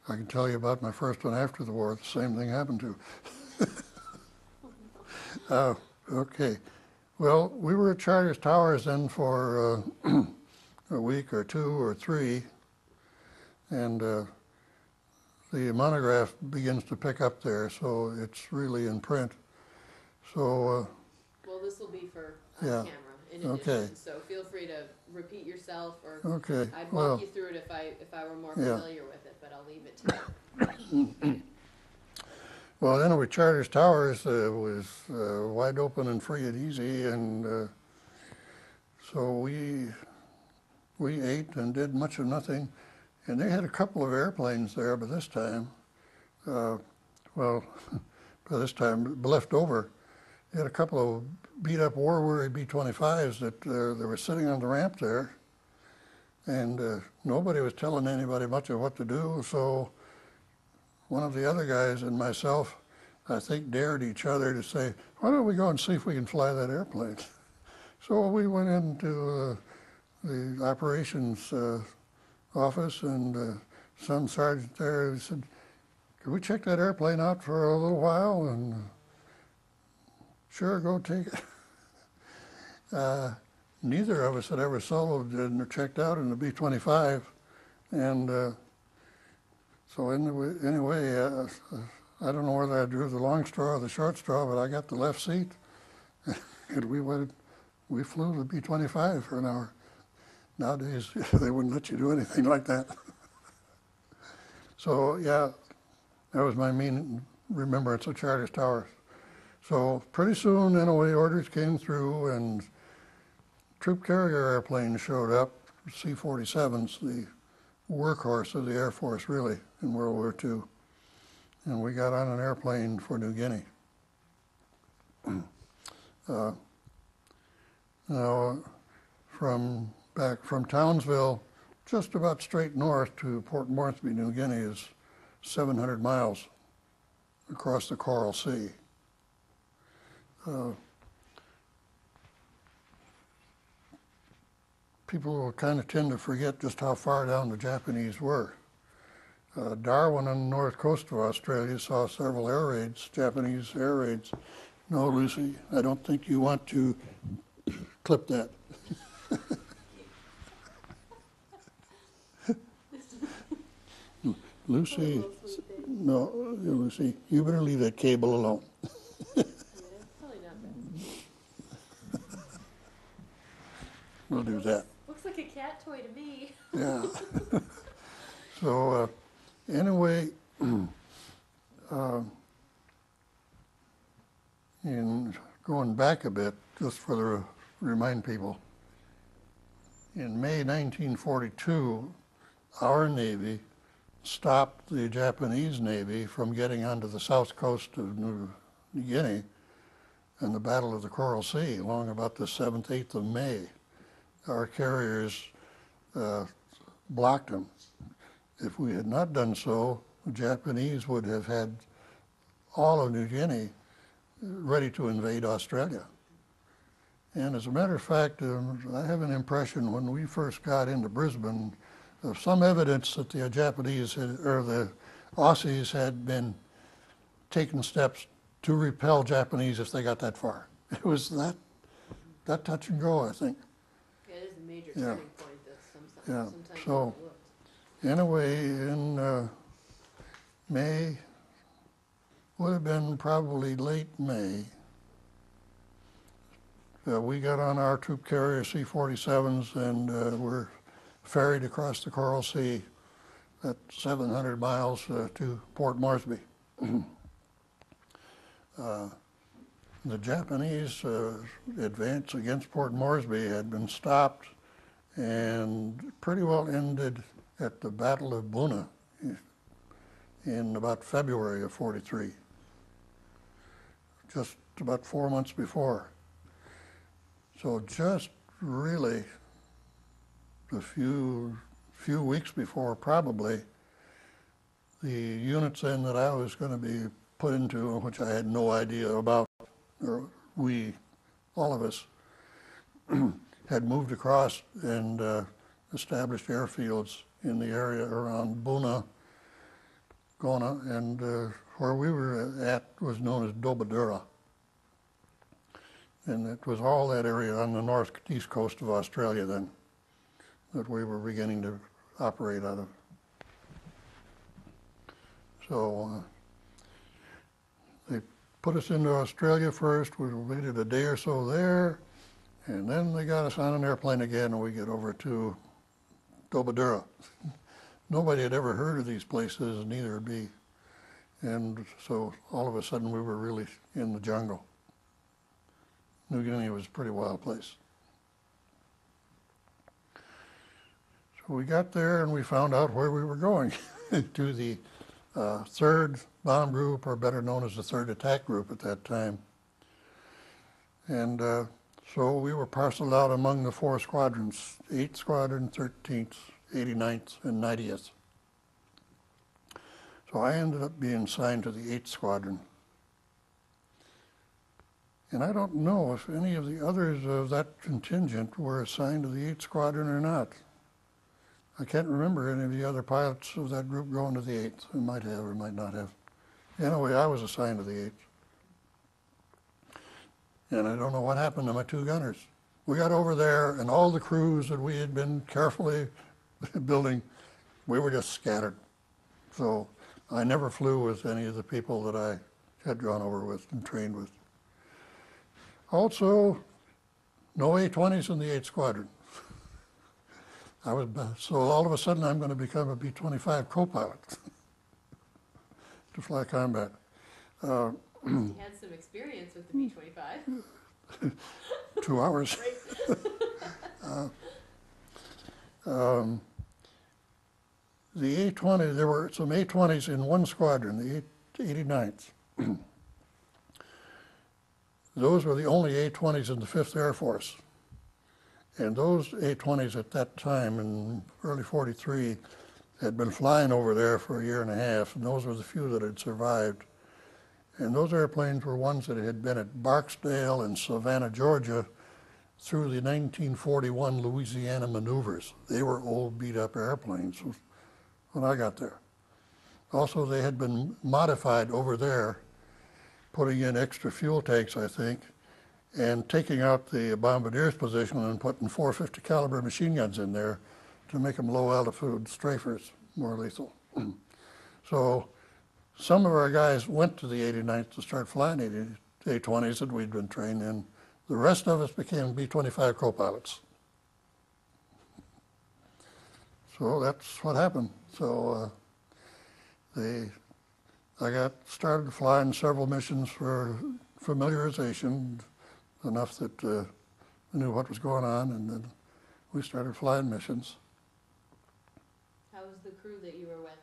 I can tell you about my first one after the war. The same thing happened to. Okay. Well, we were at Charters Towers then for a week or two or three, and the monograph begins to pick up there, so it's really in print. So. Well, this will be for Yeah. camera in addition, Okay. so feel free to repeat yourself, or Okay. I'd Well, walk you through it if I were more Yeah. familiar with it, but I'll leave it to you. well, then with Charters Towers was wide open and free and easy, and so we ate and did much of nothing. And they had a couple of airplanes there by this time. Well, by this time, left over. They had a couple of beat-up war-weary B-25s that they were sitting on the ramp there, and nobody was telling anybody much of what to do. So one of the other guys and myself, I think, dared each other to say, "Why don't we go and see if we can fly that airplane?" So we went into the operations office, and some sergeant there said, "Could we check that airplane out for a little while?" And sure, go take it. Neither of us had ever soloed and checked out in the B-25, and so anyway, I don't know whether I drew the long straw or the short straw, but I got the left seat, and we flew the B-25 for an hour. Nowadays, they wouldn't let you do anything like that. So yeah, that was my main remembrance of Charters Towers. So pretty soon, NOA orders came through, and troop carrier airplanes showed up, C-47s, the workhorse of the Air Force, really, in World War II. And we got on an airplane for New Guinea. Now, from Townsville, just about straight north to Port Moresby, New Guinea, is 700 miles across the Coral Sea. People will kind of tend to forget just how far down the Japanese were. Darwin on the north coast of Australia saw several air raids, Japanese air raids. No, Lucy, I don't think you want to clip that. Lucy, no, Lucy, you better leave that cable alone. Yeah, probably not bad. We'll do that. Looks like a cat toy to me. Yeah. So anyway, in going back a bit, just for the remind people, in May 1942, our Navy stopped the Japanese Navy from getting onto the south coast of New Guinea in the Battle of the Coral Sea, along about the 7th, 8th of May. Our carriers blocked them. If we had not done so, the Japanese would have had all of New Guinea ready to invade Australia. And as a matter of fact, I have an impression when we first got into Brisbane of some evidence that the Japanese or the Aussies had been taking steps to repel Japanese if they got that far. It was that touch and go, I think. Yeah, it is a major turning point that sometimes So overlooked. anyway, in May, would have been probably late May, we got on our troop carrier C-47s and were ferried across the Coral Sea at 700 miles to Port Moresby. The Japanese advance against Port Moresby had been stopped and pretty well ended at the Battle of Buna in about February of '43, just about 4 months before. So just really a few weeks before, probably, the units then that I was going to be put into, which I had no idea about, or we, all of us, had moved across and established airfields in the area around Buna, Gona, and where we were at was known as Dobadura. And it was all that area on the northeast coast of Australia then that we were beginning to operate out of. So they put us into Australia first. We waited a day or so there, and then they got us on an airplane again, and we get over to Dobadura. Nobody had ever heard of these places, neither had we. And so all of a sudden we were really in the jungle. New Guinea was a pretty wild place. So we got there and we found out where we were going, to the 3rd Bomb Group, or better known as the 3rd Attack Group at that time. And so we were parceled out among the 4 squadrons, 8th Squadron, 13th, 89th, and 90th. So I ended up being assigned to the 8th Squadron. And I don't know if any of the others of that contingent were assigned to the 8th Squadron or not. I can't remember any of the other pilots of that group going to the 8th. They might have or might not have. Anyway, I was assigned to the 8th. And I don't know what happened to my 2 gunners. We got over there, and all the crews that we had been carefully building, we were just scattered. So I never flew with any of the people that I had gone over with and trained with. Also, no A-20s in the 8th Squadron. So all of a sudden I'm going to become a B-25 co-pilot to fly combat. You had some experience with the B-25. 2 hours. The A-20, there were some A-20s in one squadron, the 89th. Those were the only A-20s in the 5th Air Force. And those A-20s at that time, in early 43, had been flying over there for a year and a half, and those were the few that had survived. And those airplanes were ones that had been at Barksdale and Savannah, Georgia, through the 1941 Louisiana maneuvers. They were old, beat-up airplanes when I got there. Also, they had been modified over there, putting in extra fuel tanks, I think, and taking out the bombardier's position and putting 450 caliber machine guns in there to make them low altitude strafers, more lethal. So some of our guys went to the 89th to start flying A-20s that we'd been trained in. The rest of us became B-25 co-pilots. So that's what happened. So I got started flying several missions for familiarization, enough that I knew what was going on, and then we started flying missions. How was the crew that you were with?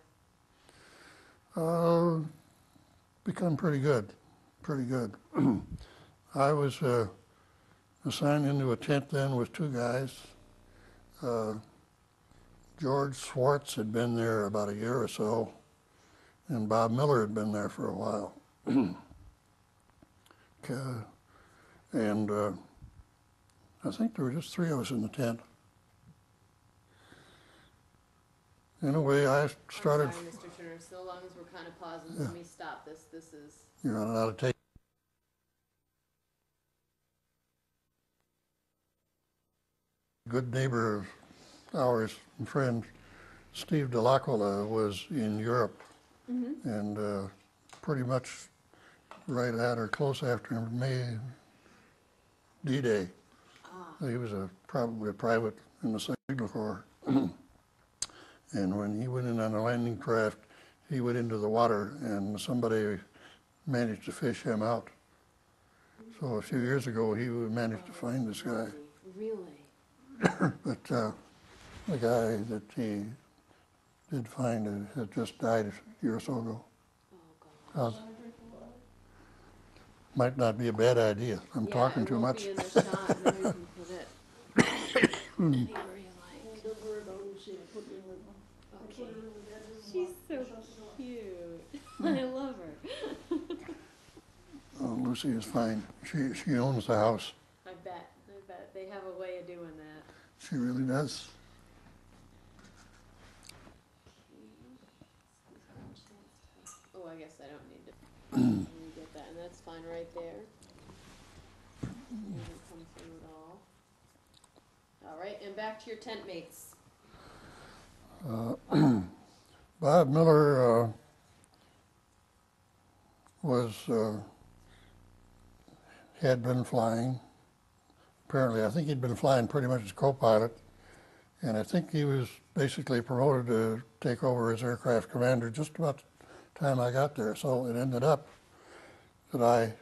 Become pretty good, pretty good. I was assigned into a tent then with 2 guys. George Swartz had been there about a year or so, and Bob Miller had been there for a while. And I think there were just 3 of us in the tent. Anyway, I started. I'm sorry, Mr. Turner, so long as we're kind of pausing, let me stop this. This is. You're running out of tape. Good neighbor of ours and friend, Steve DeL'Aquila, was in Europe, and pretty much right at or close after May D-Day. He was probably a private in the Signal Corps. And when he went in on a landing craft, he went into the water, and somebody managed to fish him out. So a few years ago, he managed to find this guy. Really? But the guy that he did find had just died a year or so ago. Oh, God. Might not be a bad idea. I'm talking too much. Yeah, it won't be in the shot, and then we can put it anywhere you like. Okay. She's so cute. I love her. Oh, Lucy is fine. She owns the house. I bet. They have a way of doing that. He really does. Oh, I guess I don't need to get that, and that's fine right there. Doesn't come through at all. All right, and back to your tent mates. Bob Miller had been flying. Apparently, I think he'd been flying pretty much as co-pilot, and I think he was basically promoted to take over as aircraft commander just about the time I got there. So it ended up that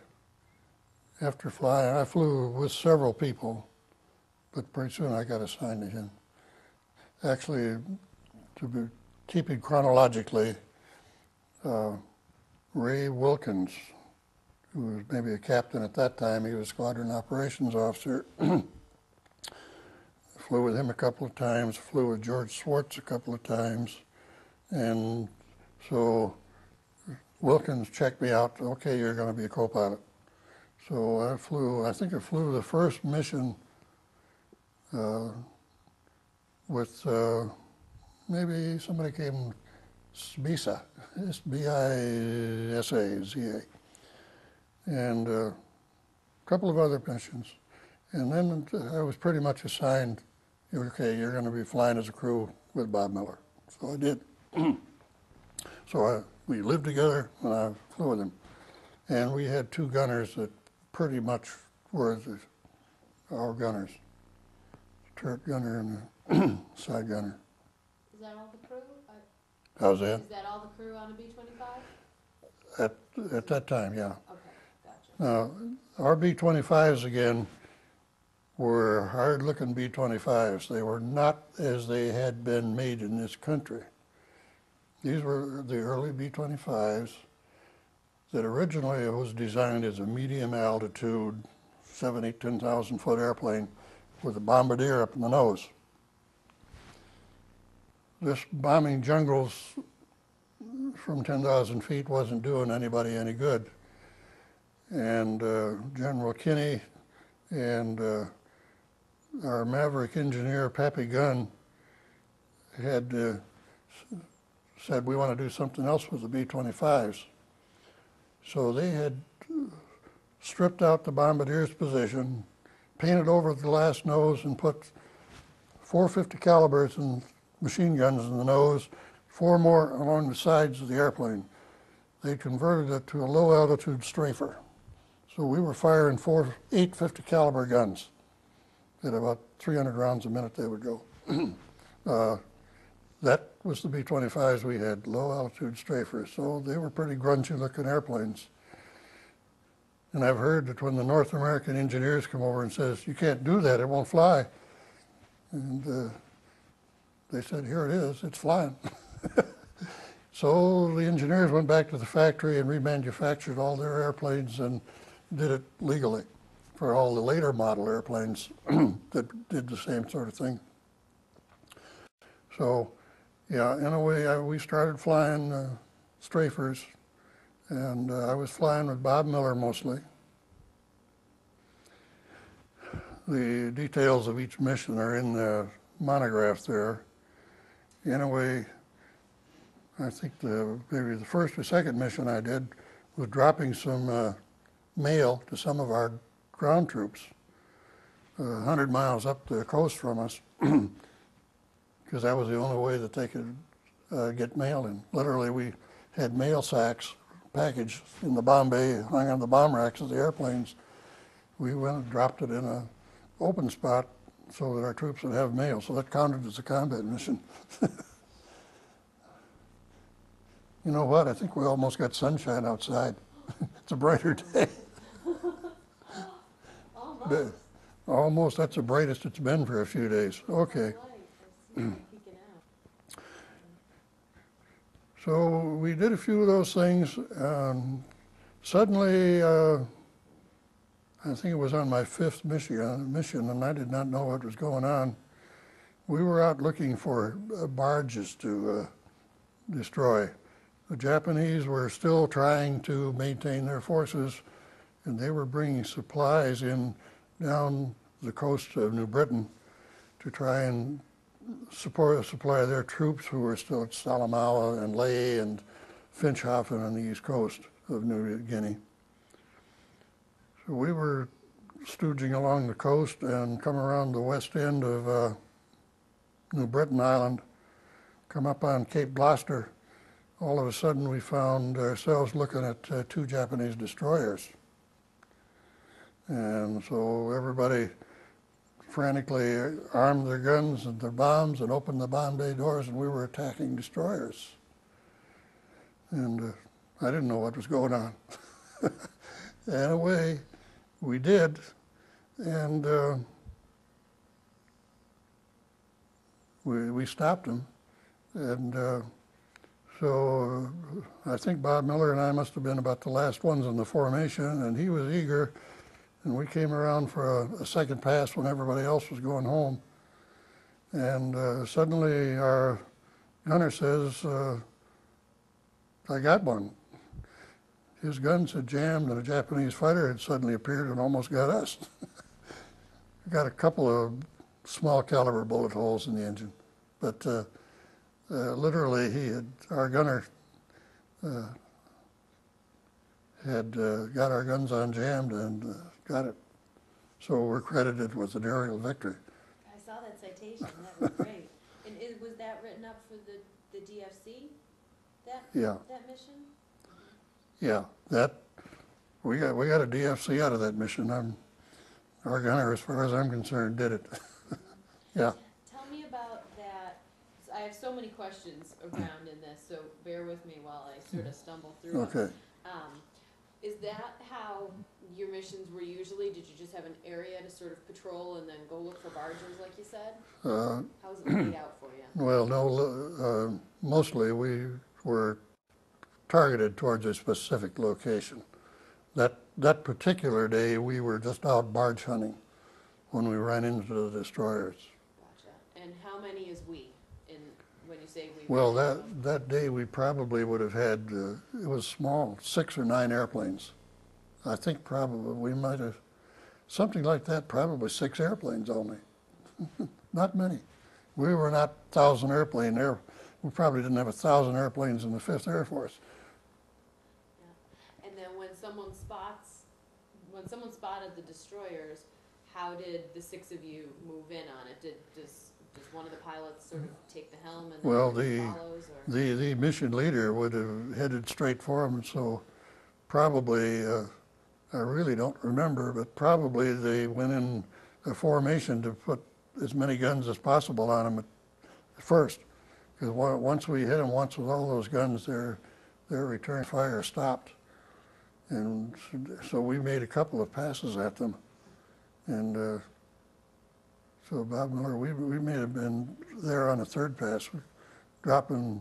after flying, I flew with several people, but pretty soon I got assigned to him. Actually, to be keeping chronologically, Ray Wilkins, who was maybe a captain at that time, he was squadron operations officer. Flew with him a couple of times, flew with George Swartz a couple of times, and so Wilkins checked me out, okay, you're going to be a co-pilot. So I think I flew the first mission with maybe somebody came, SBISA, S-B-I-S-A-Z-A, and a couple of other missions. And then I was pretty much assigned, okay, you're going to be flying as a crew with Bob Miller. So I did. So we lived together and I flew with him. And we had two gunners that pretty much were our gunners, turret gunner and a side gunner. Is that all the crew? How's that? Is that all the crew on a B-25? At that time, yeah. Okay, gotcha. Now, our B-25s again were hard-looking B-25s. They were not as they had been made in this country. These were the early B-25s that originally was designed as a medium altitude, 7,000, 8,000, 10,000 foot airplane with a bombardier up in the nose. This bombing jungles from 10,000 feet wasn't doing anybody any good. And General Kinney and our maverick engineer, Pappy Gunn, had said, we want to do something else with the B-25s. So they had stripped out the bombardier's position, painted over the glass nose, and put 450 calibers and machine guns in the nose, 4 more along the sides of the airplane. They converted it to a low-altitude strafer. So we were firing 4 850 caliber guns at about 300 rounds a minute they would go. That was the B-25s we had, low-altitude strafers. So they were pretty grungy-looking airplanes. And I've heard that when the North American engineers come over and says, you can't do that, it won't fly. And they said, here it is, it's flying. So the engineers went back to the factory and remanufactured all their airplanes and did it legally for all the later model airplanes that did the same sort of thing. So, yeah, in a way, we started flying strafers, and I was flying with Bob Miller mostly. The details of each mission are in the monograph there. In a way, I think maybe the first or second mission I did was dropping some mail to some of our ground troops 100 miles up the coast from us, because that was the only way that they could get mail in. Literally, we had mail sacks packaged in the bomb bay, hung on the bomb racks of the airplanes. We went and dropped it in an open spot so that our troops would have mail. So that counted as a combat mission. You know what? I think we almost got sunshine outside. It's a brighter day. Almost. Almost. That's the brightest it's been for a few days. Okay. So we did a few of those things. Suddenly, I think it was on my 5th mission, and I did not know what was going on. We were out looking for barges to destroy. The Japanese were still trying to maintain their forces, and they were bringing supplies in down the coast of New Britain to try and supply their troops who were still at Salamaua and Lae and Finschhafen on the east coast of New Guinea. So we were stooging along the coast and come around the west end of New Britain Island, come up on Cape Gloucester. All of a sudden we found ourselves looking at two Japanese destroyers. And so everybody frantically armed their guns and their bombs and opened the bomb bay doors, and we were attacking destroyers. And I didn't know what was going on. And away we did, and we stopped them. And so I think Bob Miller and I must have been about the last ones in the formation, and he was eager. And we came around for a second pass when everybody else was going home. And suddenly our gunner says, I got one. His guns had jammed and a Japanese fighter had suddenly appeared and almost got us. We got a couple of small caliber bullet holes in the engine. But literally our gunner had got our guns unjammed and got it. So we're credited with an aerial victory. I saw that citation. That was great. And was that written up for the DFC? That mission? Yeah, we got a DFC out of that mission. Our gunner, as far as I'm concerned, did it. Yeah. Tell me about that. I have so many questions around in this, so bear with me while I sort of stumble through Okay. them. Is that how your missions were usually? Did you just have an area to sort of patrol and then go look for barges, like you said? How was it laid out for you? Well, no, mostly we were targeted towards a specific location. That particular day, we were just out barge hunting when we ran into the destroyers. Gotcha. And how many is we? When you say we? Well, that day we probably would have had, it was small, 6 or 9 airplanes. I think probably we might have, something like that, probably 6 airplanes only. Not many. We were not 1,000 airplane there. We probably didn't have 1,000 airplanes in the 5th Air Force. Yeah. And then when someone spotted the destroyers, how did the 6 of you move in on it? Does one of the pilots sort of take the helm and well, follows? Or? The mission leader would have headed straight for them, so probably, I really don't remember, but probably they went in a formation to put as many guns as possible on them at first. Because once we hit them once with all those guns, their return fire stopped. And so we made a couple of passes at them. And so Bob Miller, we may have been there on a third pass, dropping,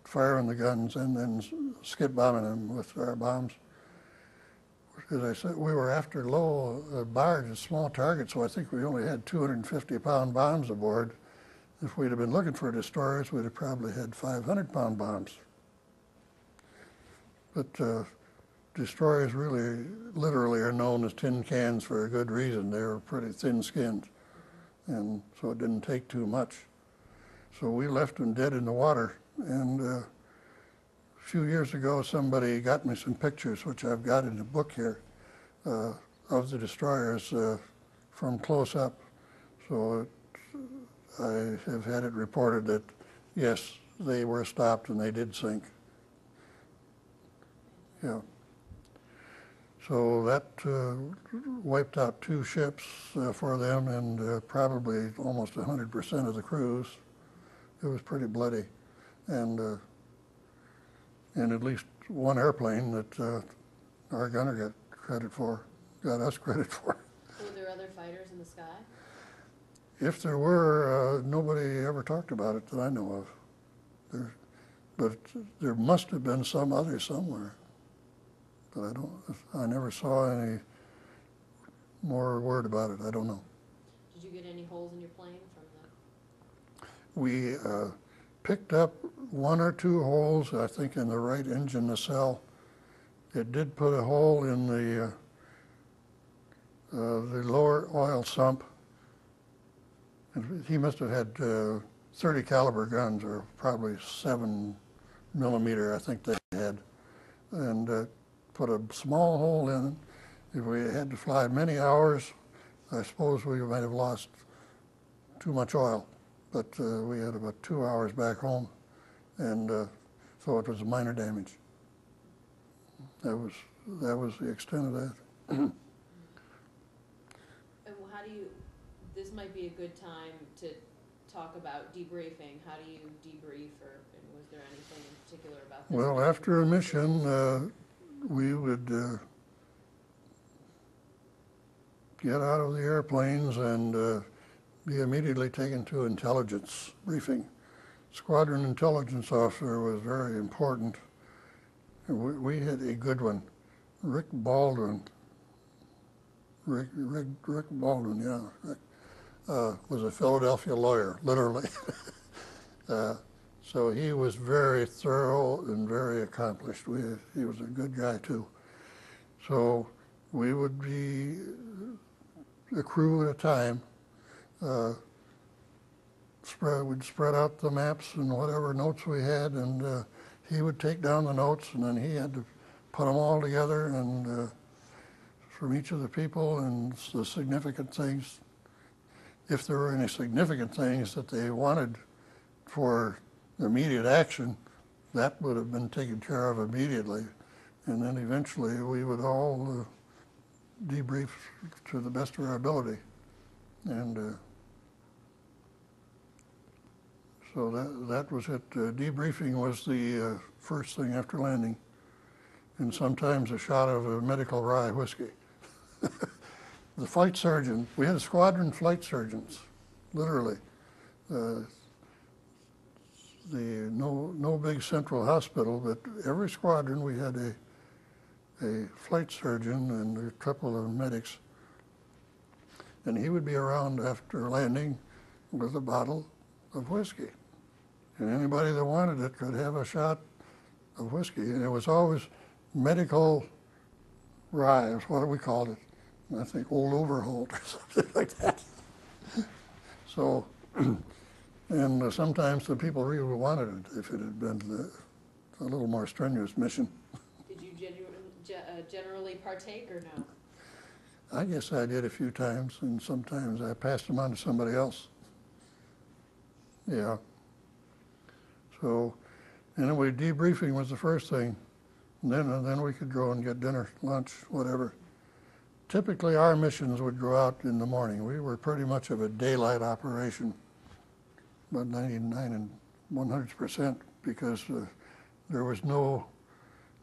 firing the guns and then skid bombing them with our bombs. As I said, we were after low barge, a small target, so I think we only had 250-pound bombs aboard. If we'd have been looking for destroyers, we'd have probably had 500-pound bombs. But destroyers really, literally are known as tin cans for a good reason. They were pretty thin-skinned, and so it didn't take too much. So we left them dead in the water, and a few years ago somebody got me some pictures, which I've got in the book here, of the destroyers from close up. So I have had it reported that, yes, they were stopped and they did sink. Yeah. So that wiped out 2 ships for them and probably almost 100% of the crews. It was pretty bloody. And at least 1 airplane that our gunner got us credit for. Were there other fighters in the sky? If there were, nobody ever talked about it that I know of. But there must have been some other somewhere. But I never saw any more word about it. I don't know. Did you get any holes in your plane from that? We picked up 1 or 2 holes, I think, in the right engine nacelle. It did put a hole in the lower oil sump, And he must have had 30 caliber guns, or probably 7 millimeter, I think they had, and put a small hole in. If we had to fly many hours, I suppose we might have lost too much oil, but we had about 2 hours back home, and so it was minor damage. That was the extent of that. And how do you, this might be a good time to talk about debriefing. How do you debrief, and was there anything in particular about this? Well, after a mission, we would get out of the airplanes and be immediately taken to intelligence briefing. Squadron intelligence officer was very important. And we had a good one. Rick Baldwin, yeah, was a Philadelphia lawyer, literally. So he was very thorough and very accomplished. He was a good guy too. So we would be a crew at a time. We'd spread out the maps and whatever notes we had, and he would take down the notes, and then he had to put them all together, and from each of the people and the significant things. If there were any significant things that they wanted for immediate action, that would have been taken care of immediately. And then eventually we would all debrief to the best of our ability. And so that was it. Debriefing was the first thing after landing, and sometimes a shot of a medical rye whiskey. The flight surgeon, we had squadron flight surgeons, literally. No big central hospital, but every squadron we had a flight surgeon and a couple of medics. And he would be around after landing with a bottle of whiskey. And anybody that wanted it could have a shot of whiskey. And it was always medical rye, is what we called it. I think Old Overholt or something like that. So, and sometimes the people really wanted it if it had been a little more strenuous mission. Did you generally partake or no? I guess I did a few times, and sometimes I passed them on to somebody else. Yeah. So, anyway, debriefing was the first thing. And then we could go and get dinner, lunch, whatever. Typically, our missions would go out in the morning. We were pretty much of a daylight operation, about 99 and 100%, because there was no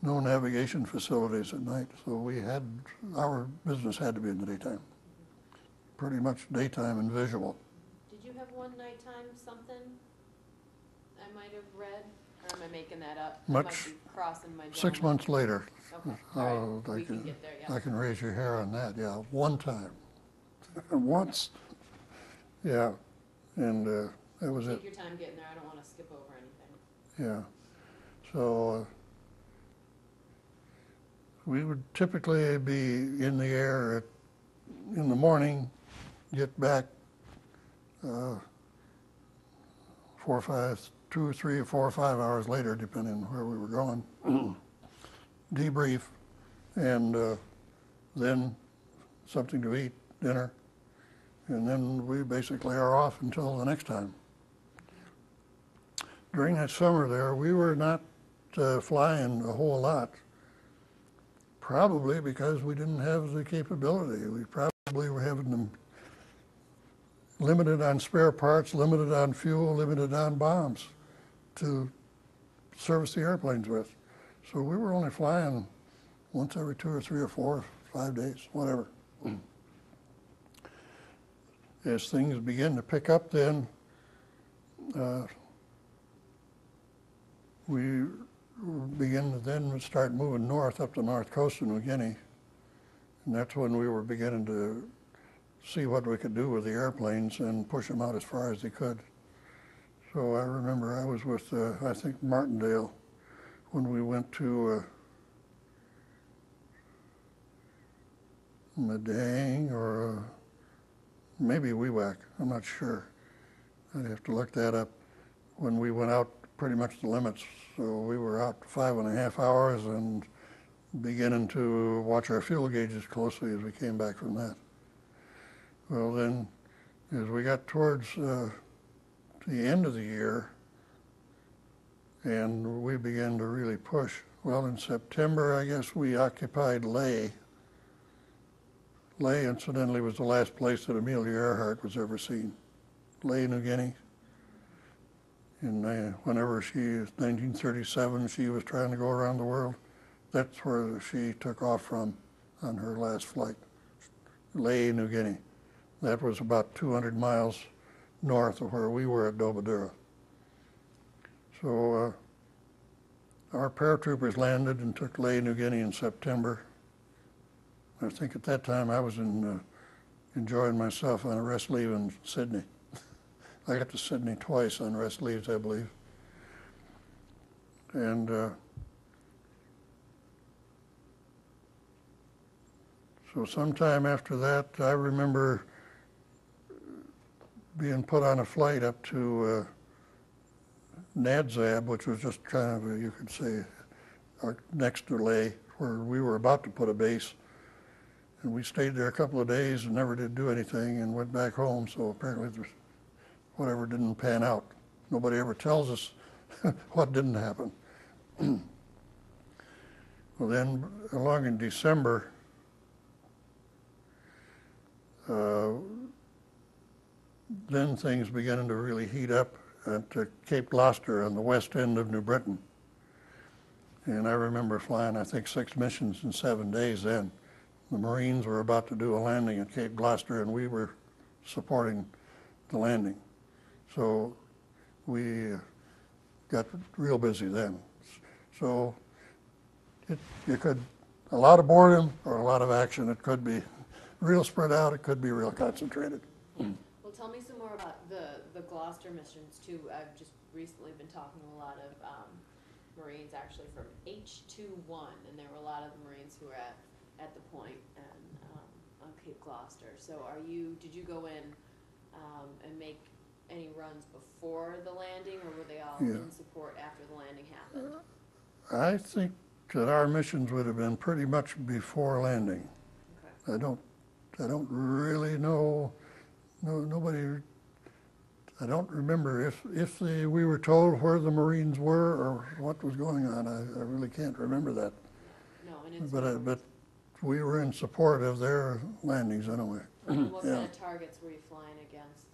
navigation facilities at night. So our business had to be in the daytime. Pretty much daytime and visual. Did you have one nighttime something I might have read? Or am I making that up? I might be crossing my 6 months later. Okay. All right. We can get there, yeah. I can raise your hair on that, yeah. One time. Once. Yeah. And that was it. Take your time getting there. I don't want to skip over anything. Yeah. So we would typically be in the air in the morning, get back 2 or 3 or 4 or 5 hours later, depending on where we were going, debrief, and then something to eat, dinner, and then we basically are off until the next time. During that summer there, we were not flying a whole lot, probably because we didn't have the capability. We probably were having them limited on spare parts, limited on fuel, limited on bombs to service the airplanes with. So we were only flying once every 2 or 3 or 4 or 5 days, whatever. As things begin to pick up then, we begin to then start moving north up the north coast of New Guinea. And that's when we were beginning to see what we could do with the airplanes and push them out as far as they could. So I remember I was with, I think, Martindale when we went to Madang or maybe WWII, I'm not sure. I'd have to look that up. When we went out, pretty much the limits, so we were out 5.5 hours and beginning to watch our fuel gauges closely as we came back from that. Well, then, as we got towards the end of the year, and we began to really push. Well, in September, I guess we occupied Leh. Leh, incidentally, was the last place that Amelia Earhart was ever seen. Leh, New Guinea. And whenever 1937, she was trying to go around the world. That's where she took off from on her last flight. Leh, New Guinea. That was about 200 miles north of where we were at WWII. So our paratroopers landed and took Leh, New Guinea in September. I think at that time I was enjoying myself on a rest leave in Sydney. I got to Sydney twice on rest leaves, I believe. And so sometime after that, I remember being put on a flight up to Nadzab, which was just kind of, you could say, next to Leh, where we were about to put a base. And we stayed there a couple of days and never did do anything and went back home, so apparently whatever didn't pan out. Nobody ever tells us what didn't happen. Well, then, along in December, then things began to really heat up at Cape Gloucester on the west end of New Britain. And I remember flying, I think, 6 missions in 7 days then. The Marines were about to do a landing at Cape Gloucester, and we were supporting the landing. So we got real busy then. So you could, a lot of boredom or a lot of action. It could be real spread out, it could be real concentrated. Well, tell me some more about the Gloucester missions too. I've just recently been talking to a lot of Marines actually from H21, and there were a lot of the Marines who were at the point and on Cape Gloucester. So did you go in and make any runs before the landing, or were they all in support after the landing happened? I think that our missions would have been pretty much before landing. Okay. I don't really know. Nobody. I don't remember if we were told where the Marines were or what was going on. I really can't remember that. No, and it's but we were in support of their landings anyway. And what kind of targets were you flying against?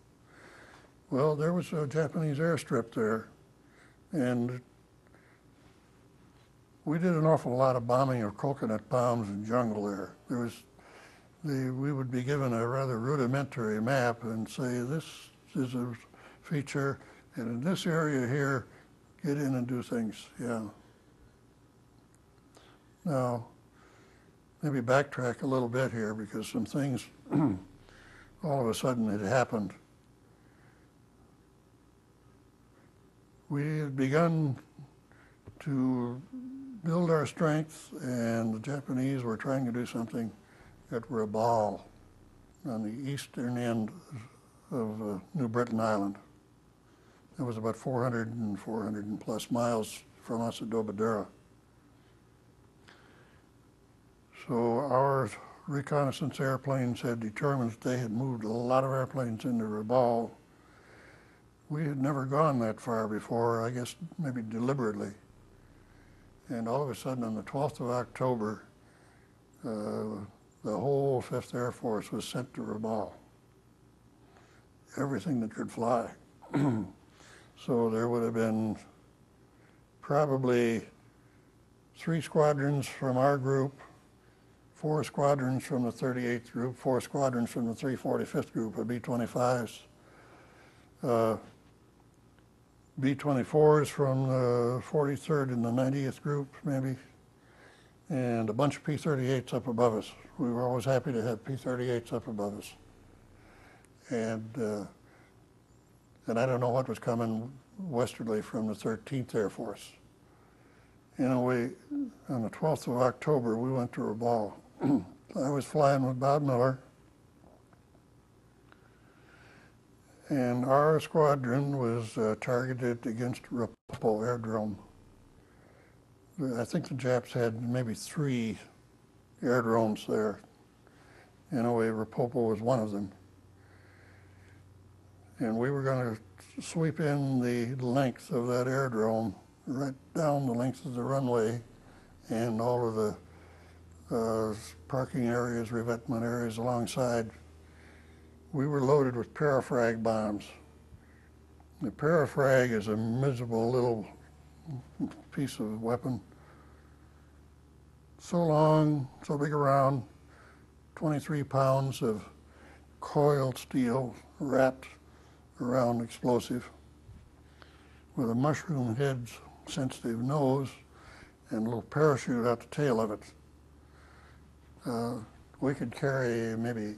Well, there was a Japanese airstrip there, and we did an awful lot of bombing of coconut palms and jungle there. We would be given a rather rudimentary map and say, this is a feature, and in this area here, get in and do things, yeah. Now, maybe backtrack a little bit here, because some things all of a sudden had happened. We had begun to build our strength, and the Japanese were trying to do something at Rabaul on the eastern end of New Britain Island. It was about 400 and plus miles from us at WWII. So our reconnaissance airplanes had determined that they had moved a lot of airplanes into Rabaul. We had never gone that far before, I guess maybe deliberately. And all of a sudden on the 12th of October, the whole 5th Air Force was sent to Rabaul. Everything that could fly. So there would have been probably 3 squadrons from our group, 4 squadrons from the 38th group, 4 squadrons from the 345th group of B-25s, B-24s from the 43rd and the 90th group, maybe, and a bunch of P-38s up above us. We were always happy to have P-38s up above us. And I don't know what was coming westerly from the 13th Air Force. Anyway, on the 12th of October, we went to Rabaul. I was flying with Bob Miller, And our squadron was targeted against Rapopo Airdrome. I think the Japs had maybe 3 airdromes there. In a way, Rapopo was one of them. And we were going to sweep in the length of that airdrome, right down the length of the runway and all of the parking areas, revetment areas alongside. We were loaded with parafrag bombs. The parafrag is a miserable little piece of weapon. So long, so big around, 23 pounds of coiled steel wrapped around explosive with a mushroom head sensitive nose and a little parachute out the tail of it. We could carry maybe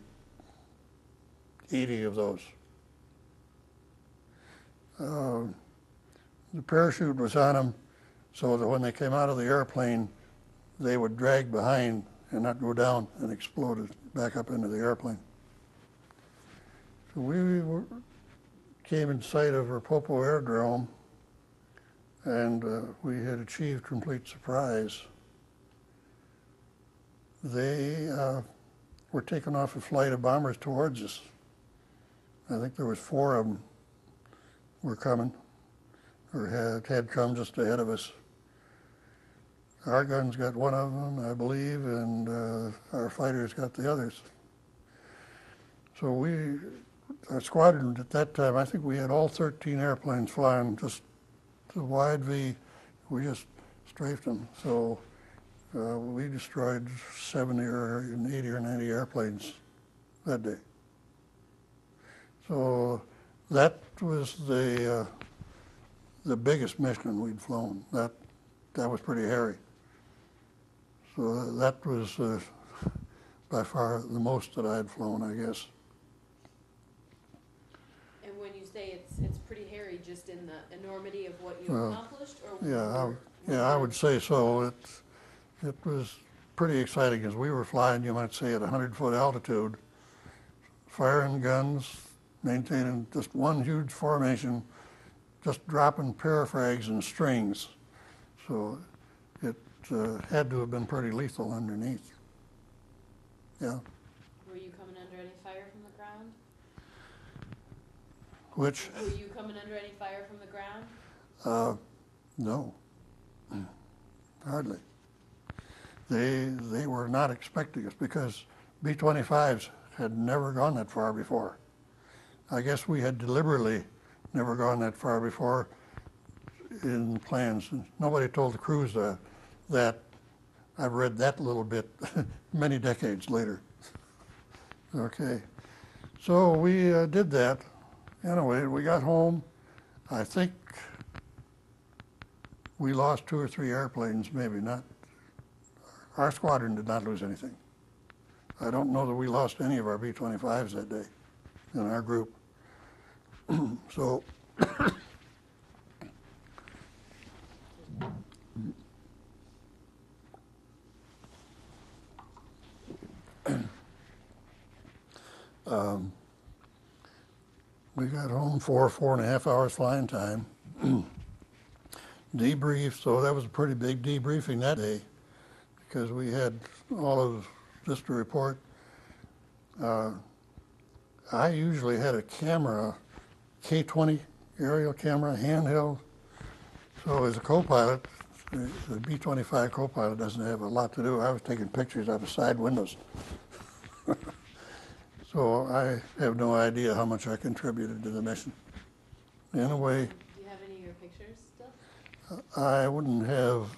80 of those. The parachute was on them so that when they came out of the airplane, they would drag behind and not go down and explode back up into the airplane. So we came in sight of Rapopo Airdrome, and we had achieved complete surprise. They were taking off a flight of bombers towards us. I think there was 4 of them were coming, or had come just ahead of us. Our guns got one of them, I believe, and our fighters got the others. So our squadron at that time, I think we had all 13 airplanes flying, just the wide V. We just strafed them. So we destroyed 70 or 80 or 90 airplanes that day. So that was the biggest mission we'd flown. That was pretty hairy. So that was by far the most that I had flown, I guess. And when you say it's pretty hairy, just in the enormity of what you accomplished, or I would say so. It was pretty exciting as we were flying, you might say, at 100-foot altitude, firing guns, maintaining just one huge formation, just dropping parafrags and strings. So it had to have been pretty lethal underneath. Yeah. Were you coming under any fire from the ground? Which? Were you coming under any fire from the ground? No, hardly. They were not expecting us because B-25s had never gone that far before. I guess we had deliberately never gone that far before in plans. Nobody told the crews that. I've read that little bit many decades later. Okay, so we did that. Anyway, we got home. I think we lost 2 or 3 airplanes, maybe not. Our squadron did not lose anything. I don't know that we lost any of our B-25s that day in our group. So we got home 4.5 hours flying time. Debriefed, so that was a pretty big debriefing that day because we had all of this to report. I usually had a camera, K-20 aerial camera, handheld. So as a co-pilot, the B-25 co-pilot doesn't have a lot to do. I was taking pictures out of side windows. So I have no idea how much I contributed to the mission. In a way, Do you have any of your pictures still? I wouldn't have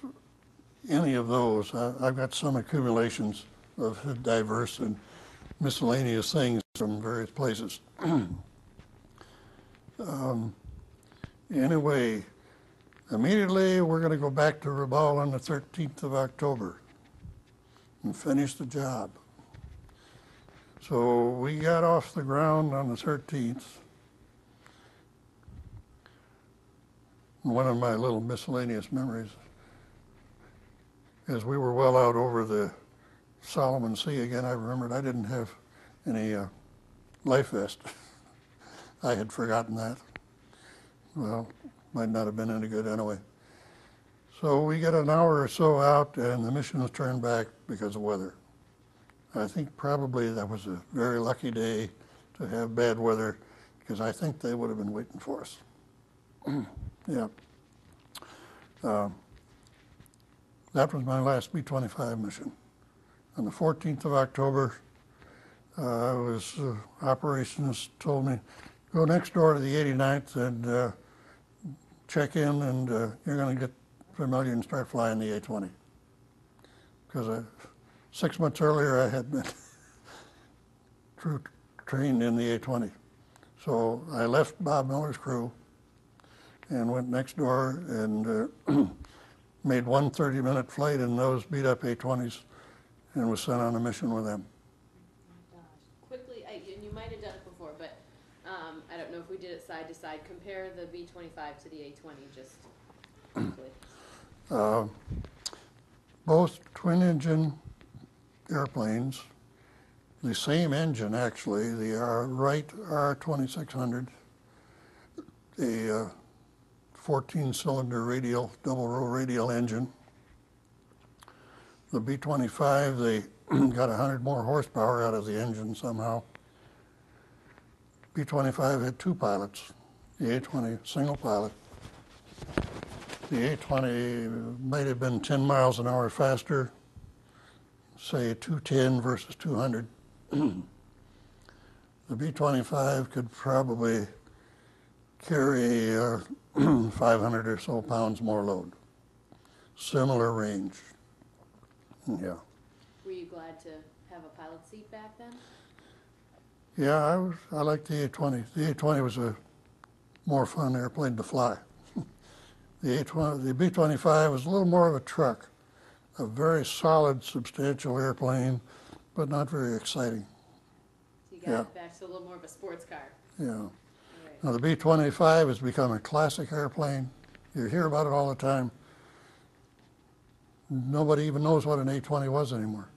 any of those. I've got some accumulations of diverse and miscellaneous things from various places. Anyway, immediately we're going to go back to Rabaul on the 13th of October and finish the job. So we got off the ground on the 13th. One of my little miscellaneous memories is we were well out over the Solomon Sea again. I remembered I didn't have any life vest. I had forgotten that. Well, might not have been any good anyway. So we get an hour or so out, and the mission was turned back because of weather. I think probably that was a very lucky day to have bad weather, because I think they would have been waiting for us. Yeah. That was my last B-25 mission. On the 14th of October, operations told me, go next door to the 89th and check in, and you're going to get familiar and start flying the A-20. Because 6 months earlier, I had been trained in the A-20. So I left Bob Miller's crew and went next door and made one 30-minute flight in those beat-up A-20s and was sent on a mission with them. Oh my gosh. Quickly, and you might have done it before, but I don't know if we did it side to side. Compare the B-25 to the A-20 just quickly. Both twin-engine airplanes, the same engine actually, the Wright R2600, a 14-cylinder radial, double-row radial engine. The B-25, they got 100 more horsepower out of the engine somehow. B-25 had two pilots, the A-20 single pilot. The A-20 might have been 10 miles an hour faster, say 210 versus 200. The B-25 could probably carry 500 or so pounds more load. Similar range. Yeah. Were you glad to have a pilot seat back then? Yeah, I liked the A-20. The A-20 was a more fun airplane to fly. The B-25 was a little more of a truck, a very solid, substantial airplane, but not very exciting. So you got it back to a little more of a sports car. Yeah. Right. Now the B-25 has become a classic airplane. You hear about it all the time. Nobody even knows what an A-20 was anymore.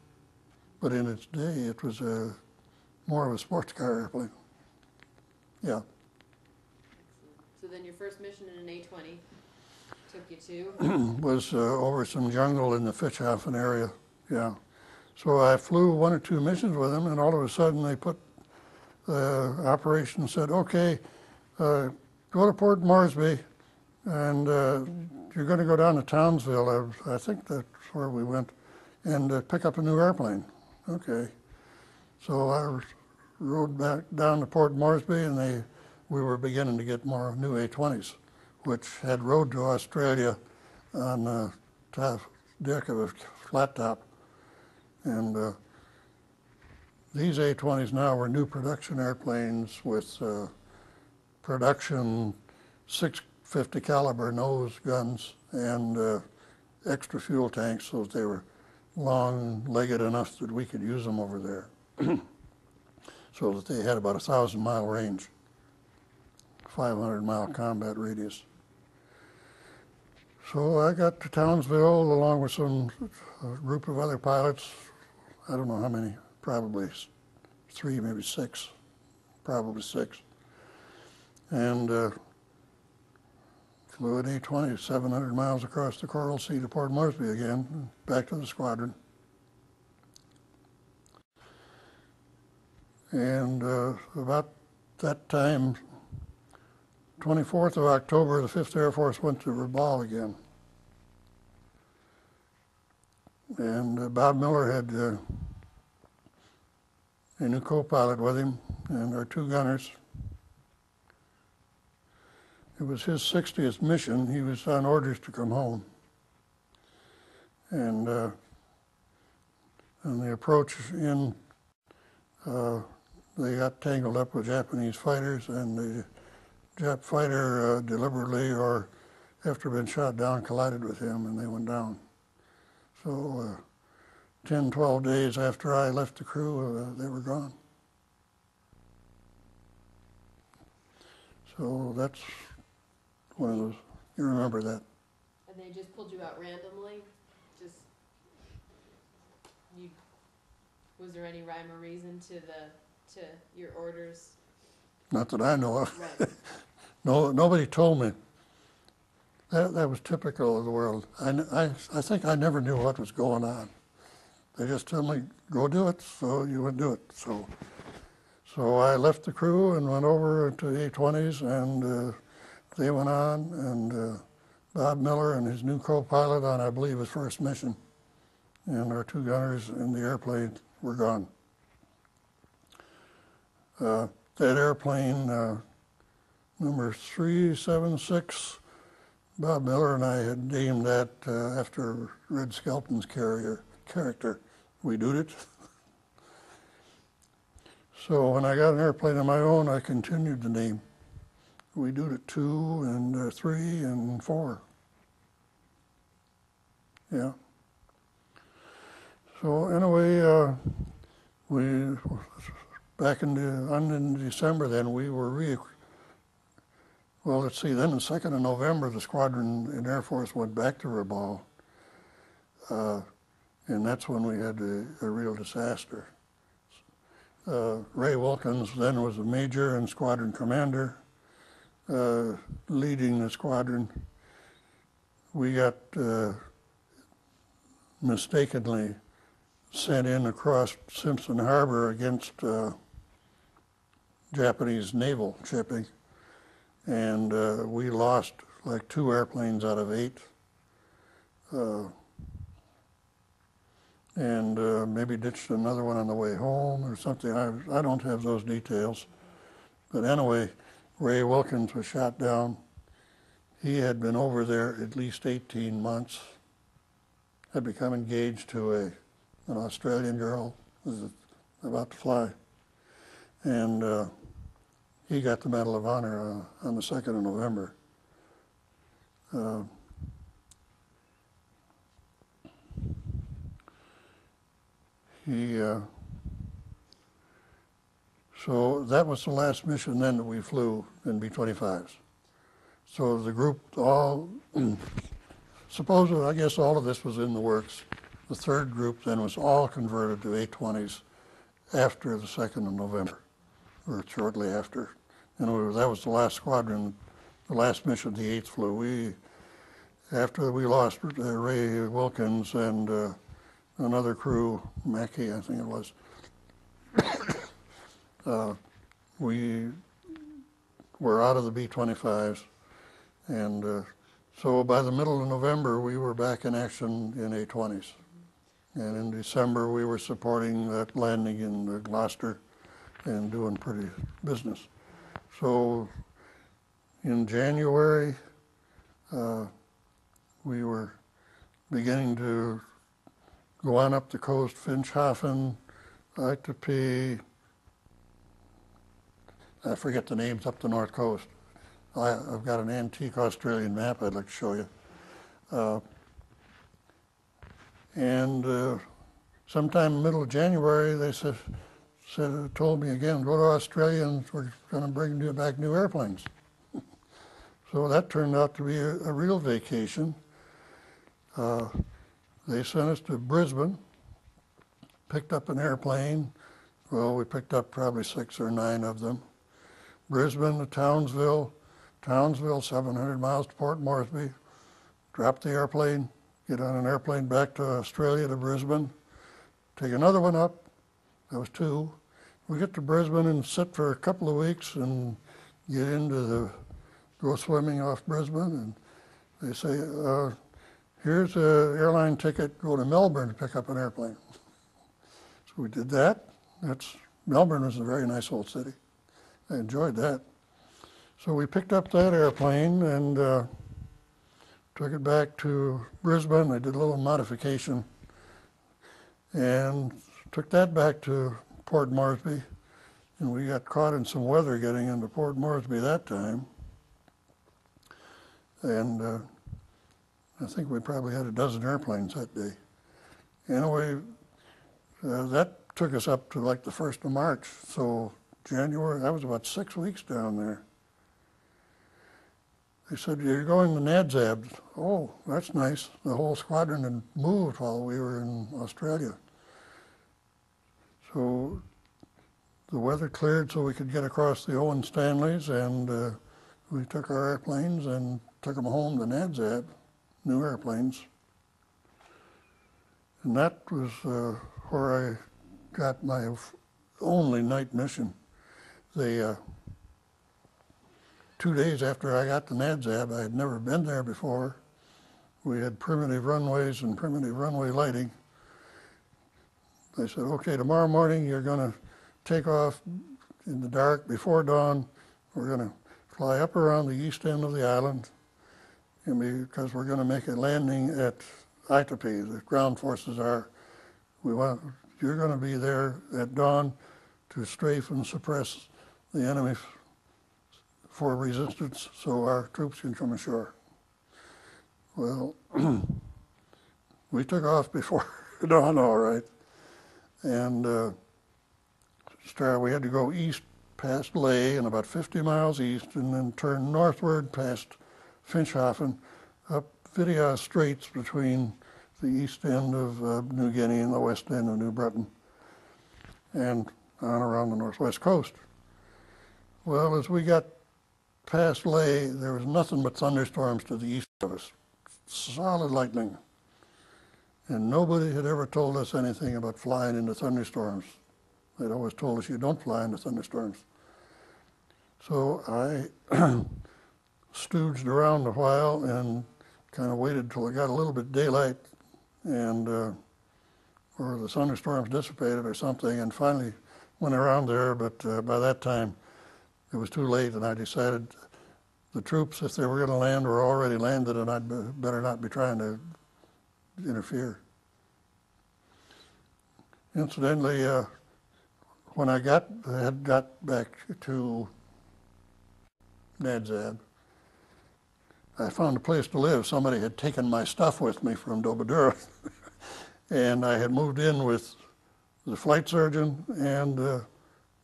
But in its day, it was more of a sports car airplane. Yeah. So then your first mission in an A-20 took you to? Was over some jungle in the Fitzhaven area. Yeah. So I flew one or two missions with them, and all of a sudden they put the operation said, okay, go to Port Moresby, and you're going to go down to Townsville. I think that's where we went, and pick up a new airplane. Okay. So I rode back down to Port Moresby, and we were beginning to get more new A-20s, which had rode to Australia on the top deck of a flat top. And these A-20s now were new production airplanes with production 650 caliber nose guns and extra fuel tanks, so that they were long-legged enough that we could use them over there. So that they had about a 1,000-mile range, 500-mile combat radius. So I got to Townsville along with some group of other pilots. I don't know how many, probably 3, maybe 6, probably 6. And flew an A-20, 700 miles across the Coral Sea to Port Moresby again, back to the squadron. And about that time, 24th of October, the 5th Air Force went to Rabaul again. And Bob Miller had a new co-pilot with him and our two gunners. It was his 60th mission. He was on orders to come home. And on the approach in, they got tangled up with Japanese fighters, and the Jap fighter deliberately or after being shot down collided with him, and they went down. So 10, 12 days after I left the crew, they were gone. So that's one of those, you remember that. And they just pulled you out randomly? Was there any rhyme or reason to your orders Not that I know of. Right. No, nobody told me. That was typical of the world. I think I never knew what was going on. They just told me, go do it, so you would do it. So I left the crew and went over to A-20s, and they went on, and Bob Miller and his new co-pilot on, I believe, his first mission, and our two gunners in the airplane were gone. That airplane, number 376, Bob Miller and I had named that after Red Skelton's character. We doed it. So when I got an airplane of my own, I continued the name. We doed it 2 and 3 and 4. Yeah. So anyway, we back in December then we were well, let's see, then the 2nd of November, the squadron in Air Force went back to Rabaul. And that's when we had a real disaster. Ray Wilkins then was a major and squadron commander, leading the squadron. We got mistakenly sent in across Simpson Harbor against Japanese naval shipping. And we lost like 2 airplanes out of 8. And maybe ditched another one on the way home or something. I don't have those details. But anyway, Ray Wilkins was shot down. He had been over there at least 18 months, had become engaged to an Australian girl, was about to fly. And he got the Medal of Honor on the 2nd of November. So that was the last mission then that we flew in B-25s. So the group all, supposedly, I guess all of this was in the works. The third group then was all converted to A-20s after the 2nd of November, or shortly after. And that was the last squadron, the last mission the 8th flew. After we lost Ray Wilkins and another crew, Mackey, I think it was, we were out of the B-25s. And so by the middle of November, we were back in action in A-20s. And in December, we were supporting that landing in Gloucester and doing pretty business. So in January, we were beginning to go on up the coast, Finschhafen, Itapie, I forget the names up the north coast. I've got an antique Australian map I'd like to show you. And sometime in the middle of January, they told me again, go to Australia and we're going to bring back new airplanes. So that turned out to be a real vacation. They sent us to Brisbane, picked up an airplane. Well, we picked up probably 6 or 9 of them. Brisbane to Townsville, 700 miles to Port Moresby, drop the airplane, get on an airplane back to Australia to Brisbane, take another one up, that was 2. We get to Brisbane and sit for a couple of weeks and get go swimming off Brisbane, and they say, here's an airline ticket, go to Melbourne to pick up an airplane. So we did that. Melbourne was a very nice old city. I enjoyed that. So we picked up that airplane and took it back to Brisbane. I did a little modification and took that back to Port Moresby. And we got caught in some weather getting into Port Moresby that time. And I think we probably had a dozen airplanes that day. Anyway, that took us up to like the 1st of March. So January, that was about 6 weeks down there. They said, you're going to NADZAB. Oh, that's nice. The whole squadron had moved while we were in Australia. So the weather cleared so we could get across the Owen Stanleys, and we took our airplanes and took them home to NADZAB, new airplanes. And that was where I got my only night mission. 2 days after I got to NADZAB, I had never been there before. We had primitive runways and primitive runway lighting. They said, okay, tomorrow morning you're going to take off in the dark before dawn. We're going to fly up around the east end of the island, and because we're going to make a landing at Itapi. The ground forces are. You're going to be there at dawn to strafe and suppress the enemy for resistance, so our troops can come ashore. Well, we took off before dawn, all right, and we had to go east past Ley and about 50 miles east, and then turn northward past Finschhafen up Vidia Straits between the east end of New Guinea and the west end of New Britain, and on around the northwest coast. Well, as we got past Ley, there was nothing but thunderstorms to the east of us, solid lightning. And nobody had ever told us anything about flying into thunderstorms. They'd always told us you don't fly into thunderstorms. So I stooged around a while and kind of waited till it got a little bit daylight, and or the thunderstorms dissipated or something, and finally went around there, but by that time it was too late, and I decided the troops, if they were going to land, were already landed, and I'd better not be trying to interfere. Incidentally, when I had got back to NADZAB, I found a place to live. Somebody had taken my stuff with me from Dobadura, and I had moved in with the flight surgeon and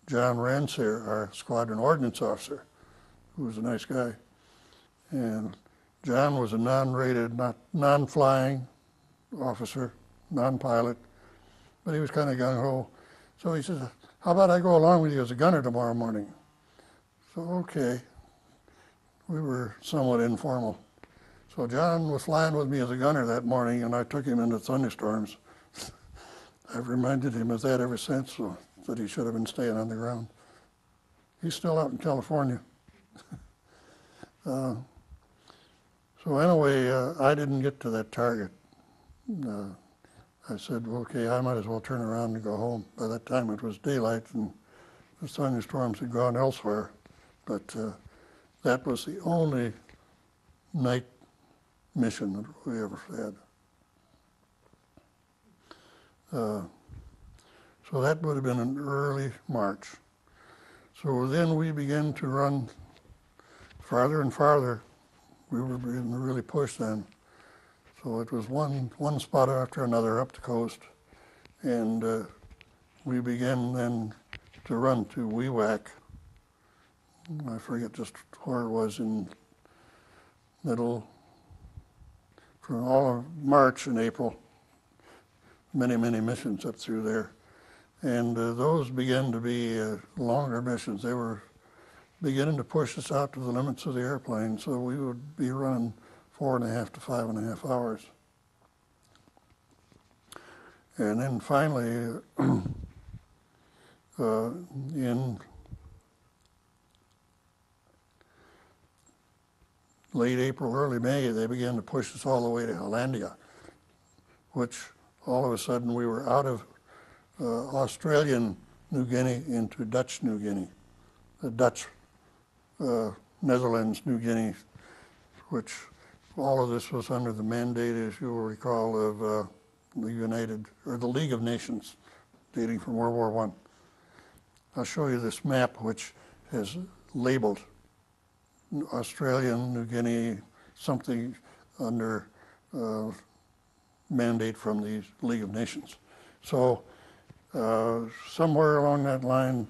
John Ransier, our squadron ordnance officer, who was a nice guy. And John was a non-rated, non-flying officer, non-pilot, but he was kind of gung-ho. So he said, how about I go along with you as a gunner tomorrow morning? So, okay. We were somewhat informal. So John was flying with me as a gunner that morning, and I took him into thunderstorms. I've reminded him of that ever since, so that he should have been staying on the ground. He's still out in California. So anyway, I didn't get to that target. I said, okay, I might as well turn around and go home. By that time it was daylight and the thunderstorms had gone elsewhere. But that was the only night mission that we ever had. So that would have been in early March. So then we began to run farther and farther. We were being really pushed then. So it was one spot after another up the coast. And we began then to run to WWII. I forget just where it was in middle, from all of March and April, many missions up through there. And those began to be longer missions. They were beginning to push us out to the limits of the airplane, so we would be running 4.5 to 5.5 hours. And then finally, in late April, early May, they began to push us all the way to Hollandia, which all of a sudden we were out of Australian New Guinea into Dutch New Guinea, the Dutch Netherlands New Guinea, which all of this was under the mandate, as you will recall, of the League of Nations, dating from World War I. I'll show you this map, which has labeled Australian, New Guinea, something under mandate from the League of Nations. So somewhere along that line,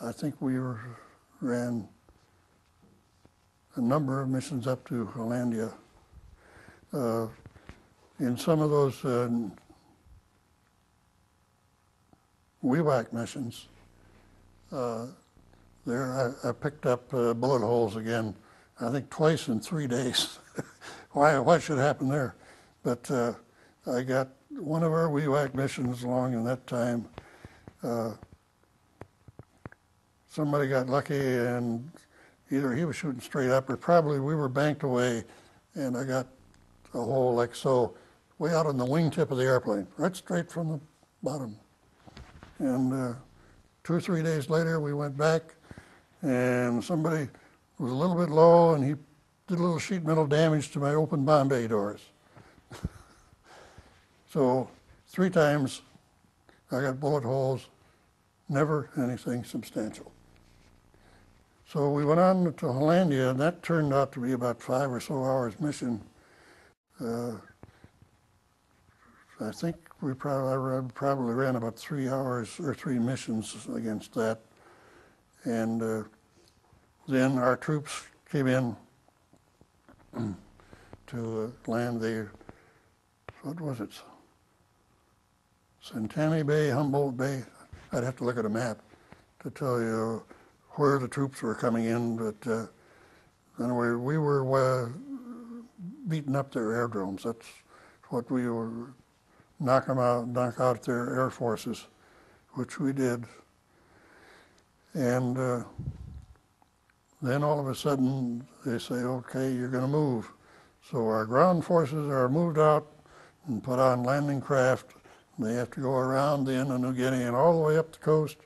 I think we ran a number of missions up to Hollandia. In some of those WWII missions, there I picked up bullet holes again, I think twice in 3 days. Why should it happen there? But I got one of our WWII missions along in that time. Somebody got lucky and either he was shooting straight up or probably we were banked away and I got a hole like so way out on the wingtip of the airplane, right straight from the bottom. And 2 or 3 days later we went back and somebody was a little bit low and he did a little sheet metal damage to my open bomb bay doors. So 3 times I got bullet holes, never anything substantial. So we went on to Hollandia, and that turned out to be about 5 or so hours mission. I think I probably ran about 3 hours or 3 missions against that. And then our troops came in to land there. What was it? Santani Bay, Humboldt Bay. I'd have to look at a map to tell you where the troops were coming in, but anyway, we were beating up their aerodromes. That's what we were, knock out their air forces, which we did. And then all of a sudden they say, okay, you're going to move. So our ground forces are moved out and put on landing craft. They have to go around the end of New Guinea and all the way up the coast.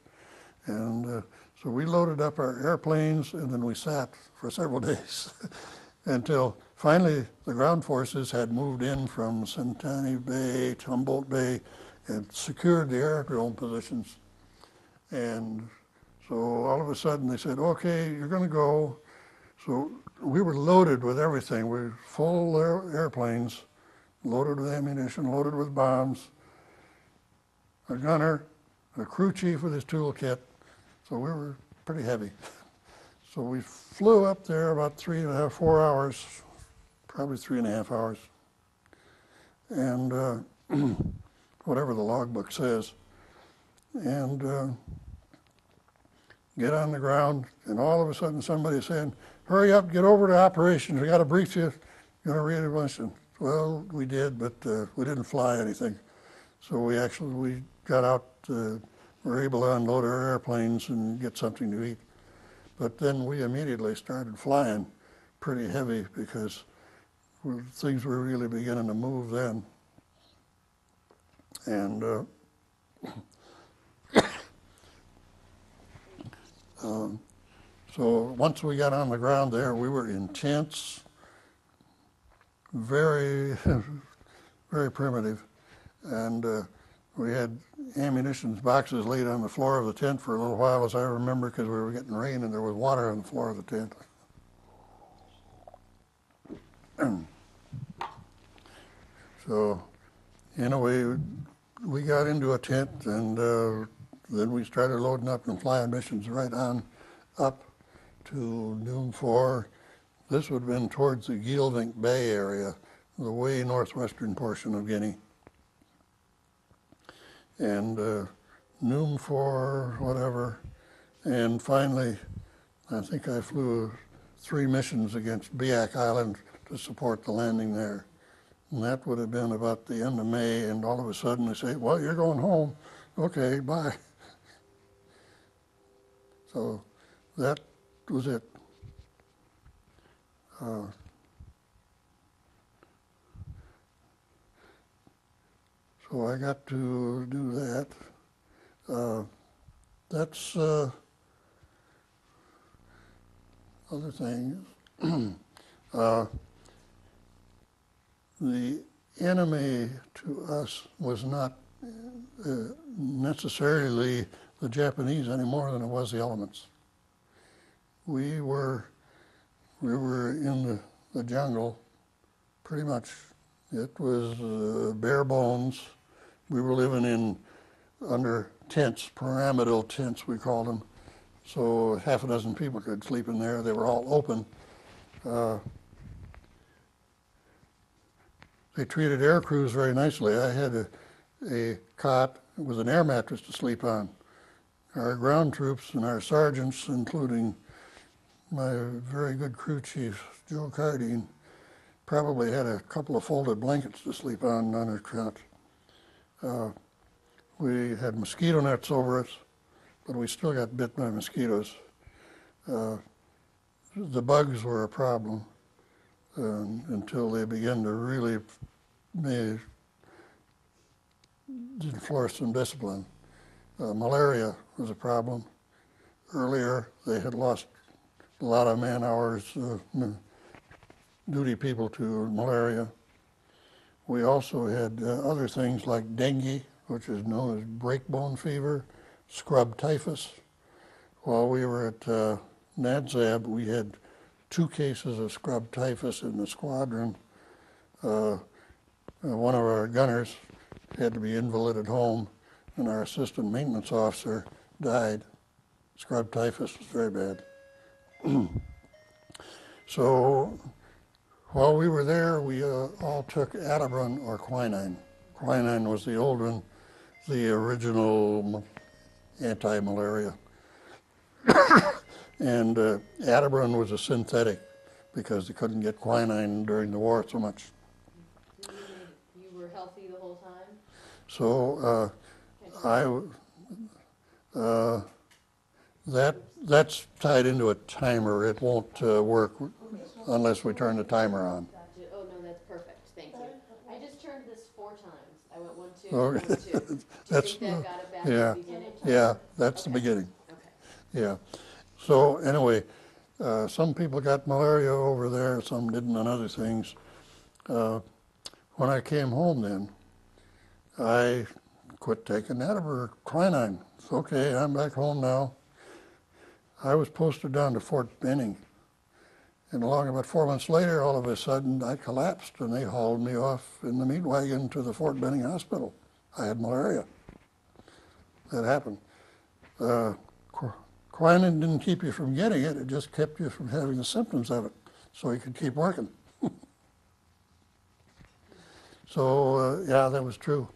And so we loaded up our airplanes and then we sat for several days until finally the ground forces had moved in from Santani Bay to Humboldt Bay and secured the aerodrome positions. And so all of a sudden they said, okay, you're going to go. So we were loaded with everything. We were full airplanes, loaded with ammunition, loaded with bombs, a gunner, a crew chief with his toolkit. So we were pretty heavy. So we flew up there about 3.5, 4 hours, probably 3.5 hours. And whatever the logbook says. And get on the ground, and all of a sudden somebody's saying, hurry up, get over to operations, we got to brief you, you're going to read. Well, we did, but we didn't fly anything. So we got out, were able to unload our airplanes and get something to eat. But then we immediately started flying pretty heavy because things were really beginning to move then. And so once we got on the ground there, we were in tents, very, very primitive. And we had ammunition boxes laid on the floor of the tent for a little while, as I remember, because we were getting rain and there was water on the floor of the tent. So, anyway, we got into a tent and then we started loading up and flying missions right on up to Noon 4. This would have been towards the Gildink Bay area, the way northwestern portion of Guinea. And Noon 4, whatever. And finally, I think I flew 3 missions against Biak Island to support the landing there. And that would have been about the end of May, and all of a sudden they say, well, you're going home. Okay, bye. So that was it. So I got to do that. That's other things. The enemy to us was not necessarily the Japanese any more than it was the elements. We were in the jungle, pretty much. It was bare bones. We were living under tents, pyramidal tents we called them. So half a dozen people could sleep in there. They were all open. They treated air crews very nicely. I had a cot with an air mattress to sleep on. our ground troops and our sergeants, including my very good crew chief, Joe Cardine, probably had a couple of folded blankets to sleep on his cot. We had mosquito nets over us, but we still got bit by mosquitoes. The bugs were a problem until they began to really enforce some discipline. Malaria was a problem. Earlier, they had lost a lot of man hours, duty people to malaria. We also had other things like dengue, which is known as breakbone fever, scrub typhus. While we were at NADZAB, we had 2 cases of scrub typhus in the squadron. One of our gunners had to be invalided home, and our assistant maintenance officer died. Scrub typhus was very bad. So while we were there, we all took Atabrun or quinine. Quinine was the old one, the original anti-malaria. And Atabrun was a synthetic because they couldn't get quinine during the war so much. You were healthy the whole time? So that's tied into a timer. It won't work unless we turn the timer on. Gotcha. Oh, no, that's perfect. Thank you. I just turned this 4 times. I went 1, 2, Okay. 1, 2. Do you think that got it back yeah, at the beginning? yeah, that's Okay. the beginning. Okay. Yeah. So anyway, some people got malaria over there, some didn't on other things. When I came home then, I quit taking Atabrun or quinine. It's okay, I'm back home now. I was posted down to Fort Benning. And along about 4 months later, all of a sudden, I collapsed, and they hauled me off in the meat wagon to the Fort Benning Hospital. I had malaria. That happened. Quinine didn't keep you from getting it, it just kept you from having the symptoms of it, so you could keep working. So, yeah, that was true.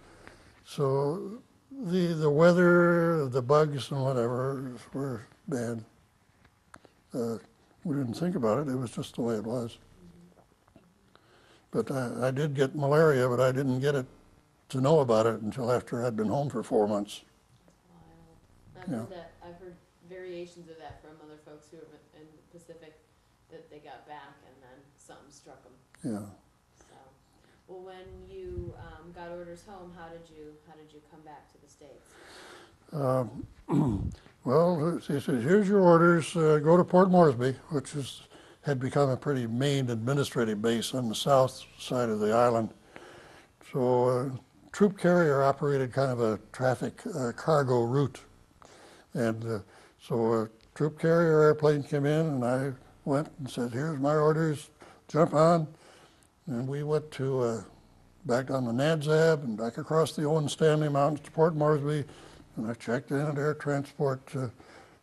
So the weather, the bugs and whatever were bad. We didn't think about it, it was just the way it was. But I did get malaria, but I didn't get it to know about it until after I'd been home for 4 months. Wow. I've heard variations of that from other folks who are in the Pacific, that they got back and then something struck them. Yeah. So, well, when you got orders home, how did you come back to the States? Well, he says, here's your orders, go to Port Moresby, which had become a pretty main administrative base on the south side of the island. So troop carrier operated kind of a traffic cargo route. And so a troop carrier airplane came in, and I went and said, here's my orders, jump on. And we went to back down the NADZAB and back across the Owen Stanley Mountains to Port Moresby. And I checked in at Air Transport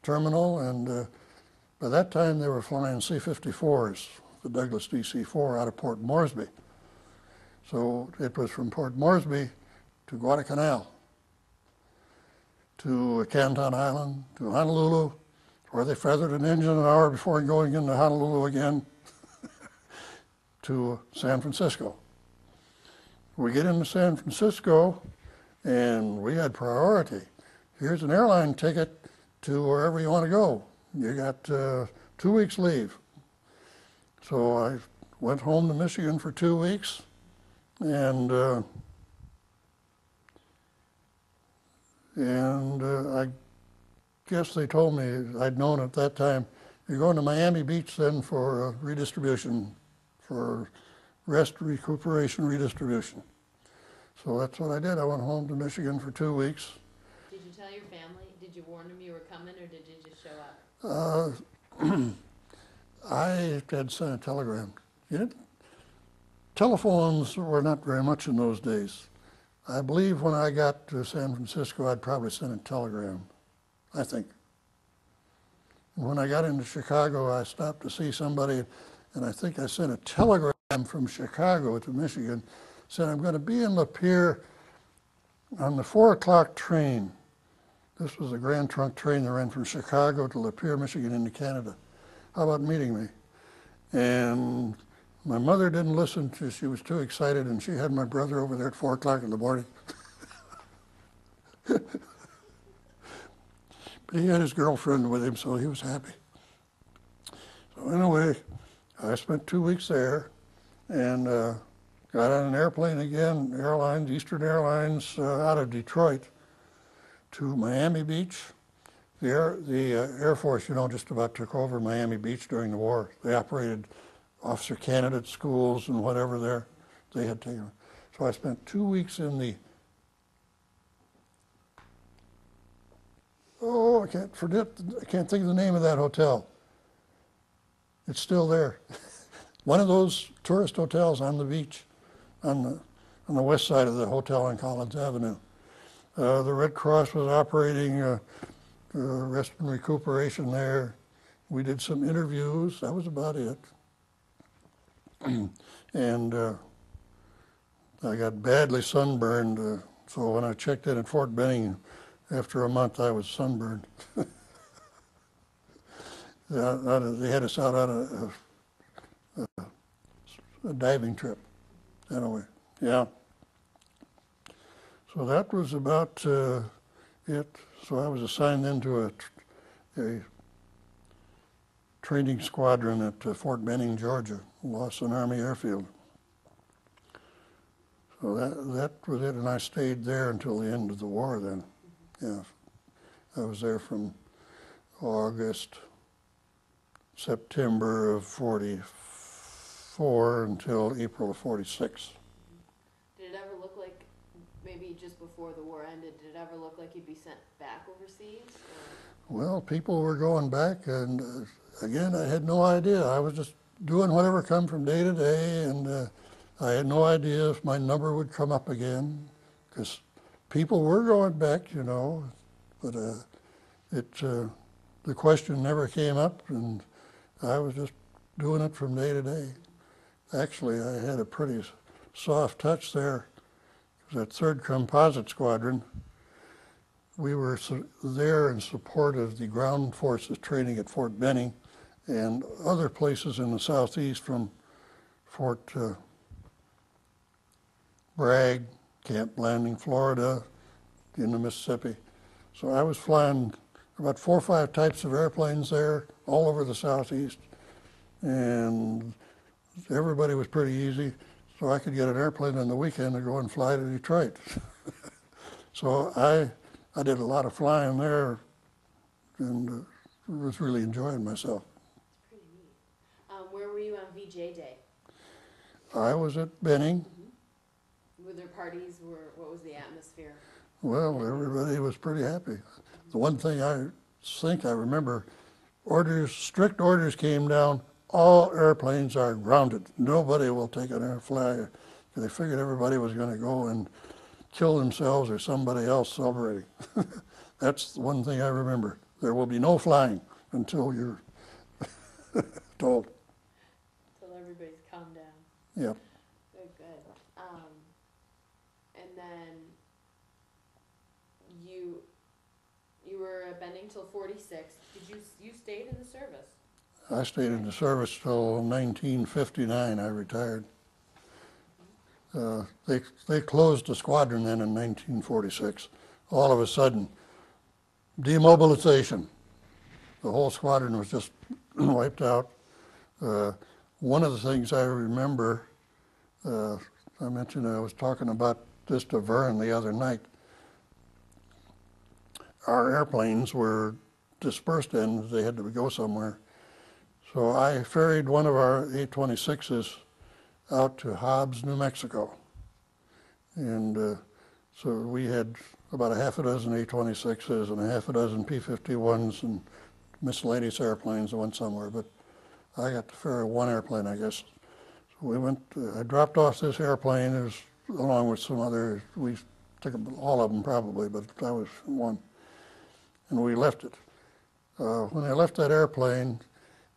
Terminal, and by that time they were flying C-54s, the Douglas DC-4, out of Port Moresby. So it was from Port Moresby to Guadalcanal, to Canton Island, to Honolulu, where they feathered an engine an hour before going into Honolulu again, to San Francisco. We get into San Francisco, and we had priority. Here's an airline ticket to wherever you want to go. You got 2 weeks leave. So I went home to Michigan for 2 weeks, and I guess they told me, I'd known at that time, you're going to Miami Beach then for redistribution, for rest, recuperation, redistribution. So that's what I did. I went home to Michigan for 2 weeks. Did you tell your family? Did you warn them you were coming, or did you just show up? I had sent a telegram. Telephones were not very much in those days. I believe when I got to San Francisco, I'd probably sent a telegram, I think. And when I got into Chicago, I stopped to see somebody, and I think I sent a telegram from Chicago to Michigan, said, I'm going to be in Lapeer on the 4 o'clock train. This was a Grand Trunk train that ran from Chicago to Lapeer, Michigan into Canada. How about meeting me? And my mother didn't listen. She was too excited, and she had my brother over there at 4 o'clock in the morning. But he had his girlfriend with him, so he was happy. So anyway, I spent 2 weeks there and got on an airplane again, Eastern Airlines, out of Detroit to Miami Beach. The Air Force, just about took over Miami Beach during the war. They operated officer candidate schools and whatever there they had taken. So I spent 2 weeks in the, I can't think of the name of that hotel. It's still there. One of those tourist hotels on the beach, on the west side of the hotel on Collins Avenue. The Red Cross was operating rest and recuperation there. We did some interviews. That was about it. And I got badly sunburned. So when I checked in at Fort Benning, after a month, I was sunburned. They had us out on a diving trip. Anyway, yeah. So that was about it. So I was assigned then to a training squadron at Fort Benning, Georgia, Lawson Army Airfield. So that was it, and I stayed there until the end of the war then. Yeah, I was there from September of 44 until April of 46. Did it ever look like, maybe just before the war ended, did it ever look like you'd be sent back overseas? Or? Well, people were going back, and again, I had no idea. I was just doing whatever come from day to day, and I had no idea if my number would come up again, because people were going back, but the question never came up, and I was just doing it from day to day. Actually, I had a pretty soft touch there. It was that 3rd Composite Squadron. We were there in support of the ground forces training at Fort Benning and other places in the southeast, from Fort Bragg, Camp Blanding, Florida, in the Mississippi. So I was flying about 4 or 5 types of airplanes there, all over the southeast, and everybody was pretty easy. So I could get an airplane on the weekend to go and fly to Detroit. So I did a lot of flying there, and was really enjoying myself. That's pretty neat. Where were you on VJ Day? I was at Benning. Mm-hmm. Were there parties? What was the atmosphere? Well, everybody was pretty happy. The one thing I think I remember, strict orders came down, all airplanes are grounded. Nobody will take an air fly. They figured everybody was going to go and kill themselves or somebody else celebrating. That's the one thing I remember. There will be no flying until you're told. Until everybody's calmed down. Yep. Good, good. And then you were at Benning till 46. You stayed in the service? I stayed in the service till 1959. I retired. They closed the squadron then in 1946. All of a sudden, demobilization. The whole squadron was just wiped out. One of the things I remember, I mentioned I was talking about this to Vern the other night. Our airplanes were dispersed and they had to go somewhere. So I ferried one of our A-26s out to Hobbs, New Mexico. And so we had about a half a dozen A-26s and a half a dozen P-51s and miscellaneous airplanes that went somewhere. But I got to ferry one airplane, I guess. So we went, I dropped off this airplane along with some other, we took all of them probably, but I was one. And we left it. When I left that airplane,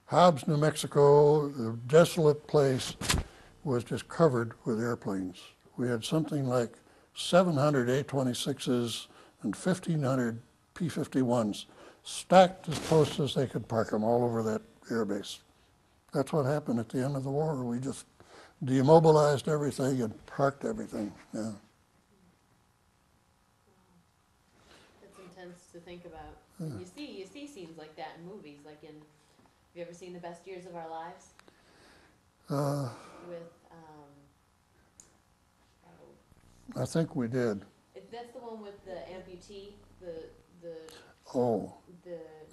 Hobbs, New Mexico, the desolate place, was just covered with airplanes. We had something like 700 A-26s and 1,500 P-51s, stacked as close as they could park them all over that air base. That's what happened at the end of the war. We just demobilized everything and parked everything. Yeah. That's intense to think about. And you see scenes like that in movies. Like in, have you ever seen The Best Years of Our Lives? With I think we did. that's the one with the amputee, the Oh,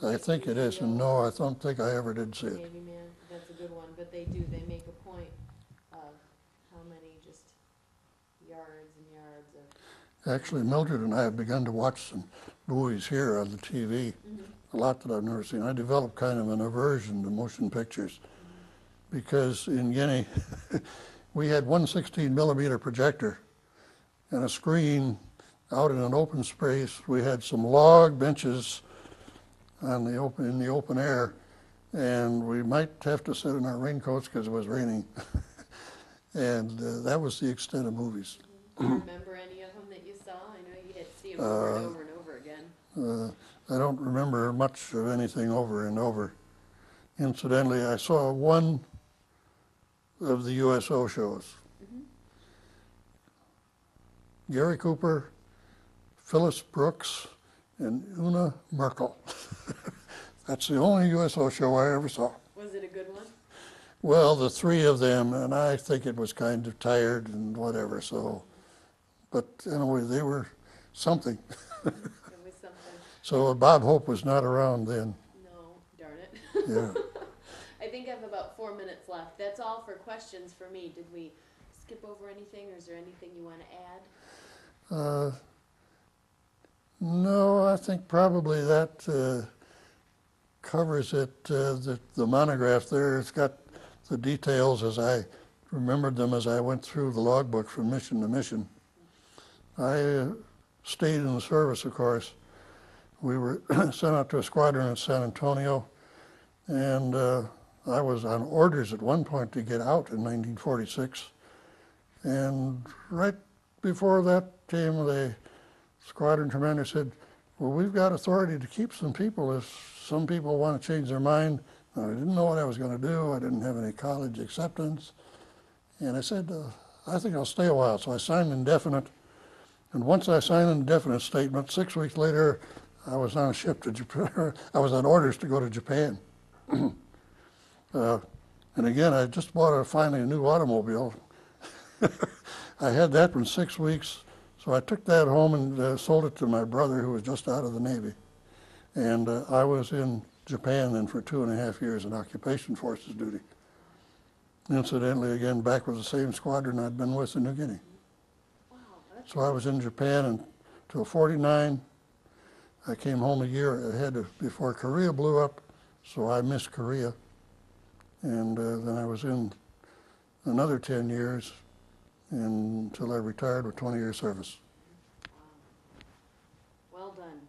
I think it is. And no, I don't think I ever did see it. Navy man. That's a good one. But they make a point of how many just yards and yards of. Actually, Mildred and I have begun to watch some movies here on the TV, a lot that I've never seen. I developed kind of an aversion to motion pictures because in Guinea, we had one 16mm projector and a screen out in an open space. We had some log benches in the open air, and we might have to sit in our raincoats because it was raining. And that was the extent of movies. Do you remember any of them that you saw? I know you had to see them over and over and over again. I don't remember much of anything over and over. Incidentally, I saw one of the USO shows. Gary Cooper, Phyllis Brooks, and Una Merkel. That's the only USO show I ever saw. Was it a good one? Well, the three of them, and I think it was kind of tired and whatever, so, but anyway, they were something. It was something. So Bob Hope was not around then. No, darn it. Yeah. I think I have about 4 minutes left. That's all for questions for me. Did we skip over anything, or is there anything you want to add? No, I think probably that covers it. The monograph there, it's got the details as I remembered them as I went through the logbook from mission to mission. I stayed in the service, of course. We were sent out to a squadron in San Antonio, and I was on orders at one point to get out in 1946. And right before that came, the squadron commander said, well, we've got authority to keep some people if some people want to change their mind. I didn't know what I was going to do. I didn't have any college acceptance. And I said, I think I'll stay a while. So I signed indefinite. And once I signed an indefinite statement, 6 weeks later, I was on a ship to Japan. I was on orders to go to Japan. And again, I just bought finally a new automobile. I had that for 6 weeks. So I took that home and sold it to my brother who was just out of the Navy. And I was in Japan then for 2.5 years in occupation forces duty. Incidentally, again, back with the same squadron I'd been with in New Guinea. Wow, So I was in Japan until '49. I came home a year ahead before Korea blew up, so I missed Korea. And then I was in another 10 years until I retired with 20 years service. Well done.